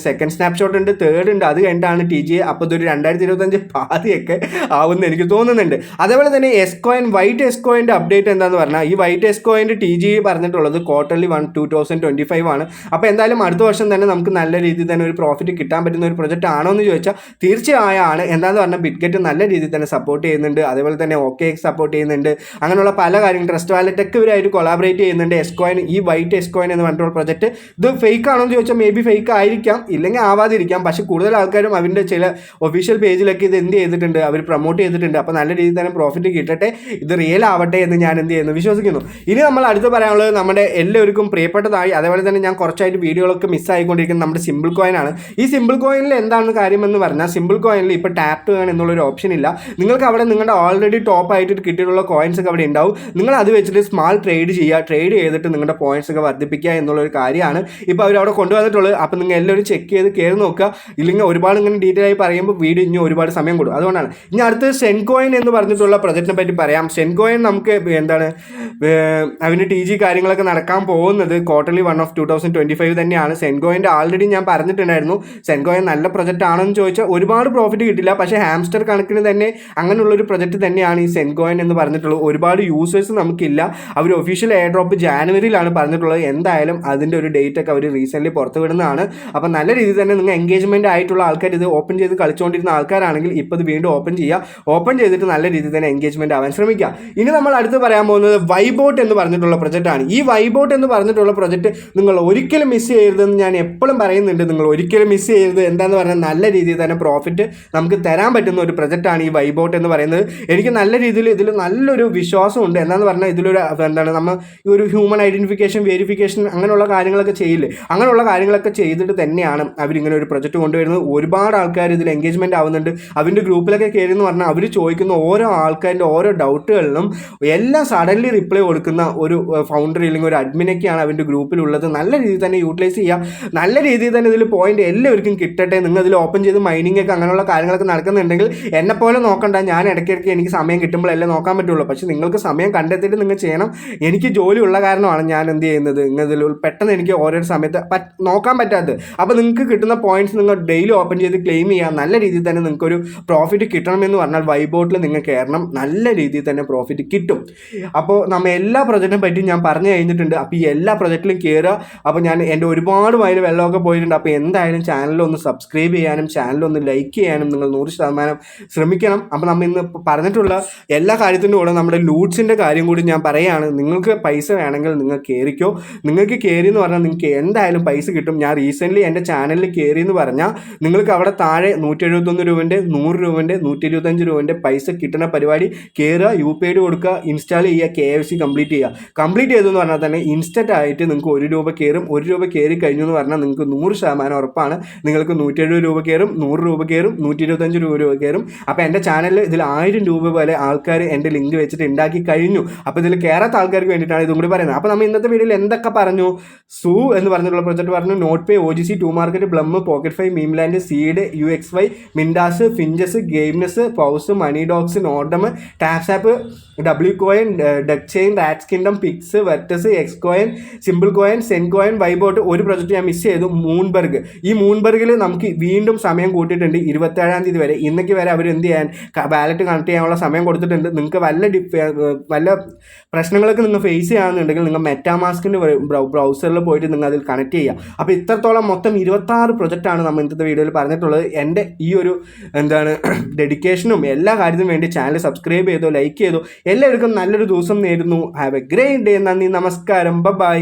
സെക്കൻഡ് സ്നാപ്ഷോട്ട് ഉണ്ട്, തേർഡ് ഉണ്ട്. അത് കഴിഞ്ഞിട്ടാണ് TGA. അപ്പോൾ ഇതൊരു 2025 പാതിയൊക്കെ ആവുമെന്ന് എനിക്ക് തോന്നുന്നുണ്ട്. അതേപോലെ തന്നെ എസ്കോയിൻ വൈറ്റ് എസ്കോയിൻ്റെ അപ്ഡേറ്റ് എന്താണെന്ന് പറഞ്ഞാൽ ഈ വൈറ്റ് എസ്കോയിൻ്റെ TGA പറഞ്ഞിട്ടുള്ളത് ക്വാർട്ടർലി 2025 ആണ്. അപ്പോൾ എന്തായാലും അടുത്ത വർഷം തന്നെ നമുക്ക് നല്ല രീതിയിൽ തന്നെ ഒരു പ്രോഫിറ്റ് കിട്ടാൻ പറ്റുന്ന ഒരു പ്രൊജക്റ്റ് ആണോ എന്ന് ചോദിച്ചാൽ തീർച്ചയായും ആണ്. എന്താണെന്ന് പറഞ്ഞാൽ ബിറ്റ്ഗെറ്റ് നല്ല രീതിയിൽ തന്നെ സപ്പോർട്ട് ചെയ്യുന്നുണ്ട്. അതേപോലെ തന്നെ OKX സപ്പോർട്ട് ചെയ്യുന്നുണ്ട്. അങ്ങനെയുള്ള പല കാര്യങ്ങളും ട്രസ്റ്റ് വാലറ്റ് ഒക്കെ ഇവരായിട്ട് കൊളാബറേറ്റ് ചെയ്യുന്നുണ്ട്. എസ്കോയിൻ ഈ വൈറ്റ് എസ്കോയിൻ എന്ന് പറഞ്ഞിട്ടുള്ള പ്രൊജക്റ്റ് ഇത് ഫേക്ക് ആണോ എന്ന് ചോദിച്ചാൽ മേ ബി ഫേക്ക് ആയിരിക്കാം, ഇല്ലെങ്കിൽ ആവാതിരിക്കാം. പക്ഷേ കൂടുതൽ ആൾക്കാരും അവൻ്റെ ചില ഒഫീഷ്യൽ പേജിലൊക്കെ ഇത് എന്ത് ചെയ്തിട്ടുണ്ട്, അവർ പ്രൊമോട്ട് ചെയ്തിട്ടുണ്ട്. അപ്പോൾ നല്ല രീതിയിൽ തന്നെ പ്രോഫിറ്റ് കിട്ടട്ടെ, ഇത് റിയൽ ആവട്ടെ എന്ന് ഞാൻ എന്ത് ചെയ്യുന്നു വിശ്വസിക്കുന്നു. ഇനി നമ്മൾ അടുത്ത് പറയാനുള്ളത് നമ്മുടെ എല്ലാവർക്കും പ്രിയപ്പെട്ടതായി അതേപോലെ തന്നെ ഞാൻ കുറച്ചായിട്ട് വീഡിയോകളൊക്കെ മിസ്സായിക്കൊണ്ടിരിക്കുന്നത് നമ്മുടെ സിമ്പിൾ കോയിൻ ആണ്. ഈ സിമ്പിൾ കോയിനിൽ എന്താണ് കാര്യമെന്ന് പറഞ്ഞാൽ സിമ്പിൾ കോയിനിൽ ഇപ്പോൾ ടാപ്പ് ടു ഏൺ എന്നുള്ളൊരു ഓപ്ഷൻ ഇല്ല. നിങ്ങൾക്ക് അവിടെ നിങ്ങളുടെ ഓൾറെഡി ടോപ്പ് ആയിട്ട് കിട്ടിയിട്ടുള്ള കോയിൻസ് ഒക്കെ അവിടെ ഉണ്ടാവും. നിങ്ങൾ അത് വെച്ചിട്ട് സ്മാൾ ട്രേഡ് ചെയ്യുക, ട്രേഡ് ചെയ്തിട്ട് നിങ്ങളുടെ പോയിന്റ്സ് ഒക്കെ വർദ്ധിപ്പിക്കുക എന്നുള്ളൊരു കാര്യമാണ് ഇപ്പോൾ അവർ അവിടെ കൊണ്ടുവന്നിട്ടുള്ളത്. അപ്പോൾ നിങ്ങൾ എല്ലാവരും ചെക്ക് ചെയ്ത് കയറി നോക്കുക. ഇല്ലെങ്കിൽ ഒരുപാട് ഇങ്ങനെ ഡീറ്റെയിൽ ആയി പറയുമ്പോൾ വീഡിയോ ഇനി ഒരുപാട് സമയം കൊടുക്കും. അതുകൊണ്ടാണ് ഇനി അടുത്ത് സെൻകോയിൻ എന്ന് പറഞ്ഞിട്ടുള്ള പ്രൊജക്റ്റിനെ പറ്റി പറയാം. സെൻകോയിൻ നമുക്ക് എന്താണ് അതിന് TG കാര്യങ്ങളൊക്കെ നടക്കാൻ പോകുന്നത് ക്വാർട്ടർലി 1 of 2025 തന്നെയാണ്. സെൻകോയിൻ്റെ ആൾറെഡി ഞാൻ പറഞ്ഞിട്ടുണ്ടായിരുന്നു. സെൻകോയിൻ നല്ല പ്രൊജക്റ്റ് ആണെന്ന് ചോദിച്ചാൽ ഒരുപാട് പ്രോഫിറ്റ് കിട്ടില്ല, പക്ഷേ ഹാംസ്റ്റർ കണക്കിന് തന്നെ അങ്ങനെയുള്ളൊരു പ്രൊജക്റ്റ് തന്നെയാണ് ഈ സെൻകോയിൻ എന്ന് പറഞ്ഞിട്ടുള്ളത്. ഒരുപാട് യൂസേഴ്സ് നമുക്കില്ല. അവർ ഒഫീഷ്യൽ എയർ ഡ്രോപ്പ് ജാനുവരിയിലാണ് പറഞ്ഞിട്ടുള്ളത്. എന്തായാലും അതിൻ്റെ ഒരു ഡേറ്റ് ഒക്കെ അവർ റീസെൻ്റ്ലി പുറത്ത് വിടുന്നതാണ്. അപ്പോൾ നല്ല രീതിയിൽ തന്നെ നിങ്ങൾ എൻഗേജ്മെൻറ്റ് ആയിട്ടുള്ള ആൾക്കാർ ഇത് ഓപ്പൺ ചെയ്ത് കളിച്ചുകൊണ്ടിരുന്ന ആൾക്കാരാണെങ്കിൽ ഇപ്പോൾ ഇത് വീണ്ടും ഓപ്പൺ ചെയ്യുക. ഓപ്പൺ ചെയ്തിട്ട് നല്ല രീതിയിൽ തന്നെ എൻഗേജ്മെൻറ്റ് ആവാൻ ശ്രമിക്കുക. ഇനി നമ്മൾ അടുത്ത് പറയാൻ പോകുന്നത് വൈബോട്ട് എന്ന് പറഞ്ഞിട്ടുള്ള പ്രൊജക്റ്റാണ്. ഈ വൈബോട്ട് എന്ന് പറഞ്ഞിട്ടുള്ള പ്രൊജക്റ്റ് നിങ്ങൾ ഒരിക്കലും മിസ് ചെയ്യരുതെന്ന് ഞാൻ എപ്പോഴും പറയുന്നുണ്ട്. നിങ്ങൾ ഒരിക്കലും മിസ് ചെയ്യരുത്. എന്താണെന്ന് പറഞ്ഞാൽ നല്ല രീതിയിൽ തന്നെ പ്രോഫിറ്റ് നമുക്ക് തരാൻ പറ്റുന്ന ഒരു പ്രൊജക്റ്റാണ് ഈ വൈബോട്ട് എന്ന് പറയുന്നത്. എനിക്ക് നല്ല രീതിയിൽ ഇതിൽ നല്ലൊരു വിശ്വാസമുണ്ട്. എന്താണെന്ന് പറഞ്ഞാൽ ഇതിലൊരു എന്താണ് നമ്മൾ ഈ ഒരു ഹ്യൂമൻ ഐഡൻറ്റിഫിക്കേഷൻ വെരിഫിക്കേഷൻ അങ്ങനെയുള്ള കാര്യങ്ങളൊക്കെ ചെയ്യില്ലേ, അങ്ങനെയുള്ള കാര്യങ്ങളൊക്കെ ചെയ്തിട്ട് തന്നെയാണ് അവരിങ്ങനെ ഒരു പ്രൊജക്റ്റ് കൊണ്ടുവരുന്നത്. ഒരുപാട് ആൾക്കാർ ഇതിൽ എൻഗേജ്മെൻറ്റ് ആവുന്നുണ്ട്. അവൻ്റെ ഗ്രൂപ്പിലൊക്കെ കയറി എന്ന് പറഞ്ഞാൽ അവർ ചോദിക്കുന്ന ഓരോ ആൾക്കാരുടെ ഓരോ ഡൗട്ടുകളിലും എല്ലാം സഡൻലി റിപ്ലൈ കൊടുക്കുന്ന ഒരു ഫൗണ്ടർ അല്ലെങ്കിൽ ഒരു അഡ്മിനൊക്കെയാണ് അവൻ്റെ ഗ്രൂപ്പിലുള്ളത്. നല്ല രീതിയിൽ തന്നെ യൂട്ടിലൈസ് ചെയ്യുക. നല്ല രീതിയിൽ തന്നെ ഇതിൽ പോയിന്റ് എല്ലാവർക്കും കിട്ടട്ടെ. നിങ്ങൾ ഇതിൽ ഓപ്പൺ ചെയ്ത് മൈനിങ് ഒക്കെ അങ്ങനെയുള്ള കാര്യങ്ങളൊക്കെ നടക്കുന്നുണ്ടെങ്കിൽ എന്നെപ്പോലെ നോക്കണ്ട. ഞാൻ ഇടയ്ക്കിടയ്ക്ക് എനിക്ക് സമയം കിട്ടുമ്പോഴല്ലേ നോക്കാൻ പറ്റുള്ളൂ. പക്ഷേ നിങ്ങൾക്ക് സമയം കണ്ടെത്തിയിട്ട് നിങ്ങൾ ചെയ്യണം. എനിക്ക് ജോലിയുള്ള കാരണമാണ് ഞാൻ എന്ത് ചെയ്യുന്നത്, ഇതിൽ പെട്ടെന്ന് എനിക്ക് ഓരോ സമയത്ത് നോക്കാൻ പറ്റാത്തത്. അപ്പോൾ നിങ്ങൾക്ക് കിട്ടുന്ന പോയിന്റ്സ് നിങ്ങൾ ഡെയിലി ഓപ്പൺ ചെയ്ത് ക്ലെയിം ചെയ്യുക. നല്ല രീതിയിൽ തന്നെ നിങ്ങൾക്കൊരു പ്രോഫിറ്റ് കിട്ടണമെന്ന് പറഞ്ഞാൽ വൈബോട്ടിൽ നിങ്ങൾ കയറണം. നല്ല രീതിയിൽ തന്നെ പ്രോഫിറ്റ് കിട്ടും. അപ്പോൾ നമ്മൾ എല്ലാ പ്രൊജക്റ്റിനെ പറ്റി ഞാൻ പറഞ്ഞു കഴിഞ്ഞിട്ടുണ്ട്. അപ്പോൾ ഈ എല്ലാ പ്രൊജക്റ്റിലും കയറുക. അപ്പോൾ ഞാൻ എൻ്റെ ഒരുപാട് വയൽ വെള്ളമൊക്കെ പോയിട്ടുണ്ട്. അപ്പോൾ എന്തായാലും ചാനലൊന്ന് സബ്സ്ക്രൈബ് ചെയ്യാനും ചാനലൊന്ന് ലൈക്ക് ചെയ്യാനും നിങ്ങൾ 100% ശ്രമിക്കണം. അപ്പോൾ നമ്മൾ ഇന്ന് പറഞ്ഞിട്ടുള്ള എല്ലാ കാര്യത്തിൻ്റെ കൂടെ നമ്മുടെ ലൂട്ട്സിൻ്റെ കാര്യം കൂടി ഞാൻ പറയുകയാണ്. നിങ്ങൾക്ക് പൈസ വേണമെങ്കിൽ നിങ്ങൾ കയറിക്കോ. നിങ്ങൾക്ക് കയറി എന്ന് പറഞ്ഞാൽ നിങ്ങൾക്ക് എന്തായാലും പൈസ കിട്ടും. ഞാൻ റീസെൻ്റ്ലി എൻ്റെ ചാനലിൽ കയറി എന്ന് പറഞ്ഞാൽ നിങ്ങൾക്ക് അവിടെ താഴെ 171 രൂപൻ്റെ 100 രൂപൻ്റെ 125 രൂപൻ്റെ പൈസ കിട്ടുന്ന പരിപാടി കയറുക, UPI കൊടുക്കുക, ഇൻസ്റ്റാൾ ചെയ്യുക, KYC കംപ്ലീറ്റ് ചെയ്യുക. കംപ്ലീറ്റ് ചെയ്തെന്ന് പറഞ്ഞാൽ തന്നെ ഇൻസ്റ്റൻ്റ് ആയിട്ട് നിങ്ങൾക്ക് 1 രൂപ കയറും. 1 രൂപ കയറി കഴിഞ്ഞു എന്ന് പറഞ്ഞാൽ നിങ്ങൾക്ക് 100% ഉറപ്പാണ് നിങ്ങൾക്ക് 170 രൂപ കയറും, 100 രൂപ കയറും, 125 രൂപ കയറും. അപ്പോൾ എൻ്റെ ചാനലിൽ ഇതിൽ 1000 രൂപ പോലെ ആൾക്കാർ എൻ്റെ ലിങ്ക് വെച്ചിട്ട് ഉണ്ടാക്കി കഴിഞ്ഞു. അപ്പോൾ ഇതിൽ കയറാത്ത ആൾക്കാർക്ക് വേണ്ടിയിട്ടാണ് ഇതും കൂടി പറയുന്നത്. അപ്പോൾ നമ്മൾ ഇന്നത്തെ വീഡിയോയിൽ എന്തൊക്കെ പറഞ്ഞു? സൂ എന്ന് പറഞ്ഞിട്ടുള്ള പ്രൊജക്റ്റ് പറഞ്ഞു, not pay, OGC, 2 market, plum, pocket 5, Memeland, seed, UXY, Mindas, finches, Gameness, paws, money dogs, Nordom, TapSwap, W coin, duck chain, rats kingdom, pix, Vertus, X coin, simple coin, Zen coin, Ybot. ഒരു project ഞാൻ miss ചെയ്തു, മൂൺബർഗ്. ഈ മൂൺബർഗിൽ നമുക്ക് വീണ്ടും സമയം കൂട്ടിയിട്ടുണ്ട് 27-ാം തീയതി വരെ. ഇന്നേക്ക് വരെ അവർ എന്ത് ചെയ്യാൻ വാലറ്റ് കണക്ട് ചെയ്യാനുള്ള സമയം കൊടുത്തിട്ടുണ്ട്. നിങ്ങൾക്ക് വല്ല പ്രശ്നങ്ങളൊക്കെ നിങ്ങൾ ഫേസ് ചെയ്യുകയാണെന്നുണ്ടെങ്കിൽ നിങ്ങൾ മെറ്റാമാസ്കിൻ്റെ ബ്രൗസറിൽ പോയിട്ട് നിങ്ങൾ അതിൽ കണക്ട് ചെയ്യുക. അപ്പോൾ ഇത്രത്തോളം മൊത്തം 26 പ്രൊജക്റ്റാണ് നമ്മൾ ഇന്നത്തെ വീഡിയോയിൽ പറഞ്ഞിട്ടുള്ളത്. എൻ്റെ ഈ ഒരു ഡെഡിക്കേഷനും എല്ലാ കാര്യത്തിനും വേണ്ടി ചാനൽ സബ്സ്ക്രൈബ് ചെയ്തോ, ലൈക്ക് ചെയ്തോ. എല്ലാവർക്കും നല്ലൊരു ദിവസം നേരുന്നു. Have A great day. നന്ദി, നമസ്കാരം, ബൈ.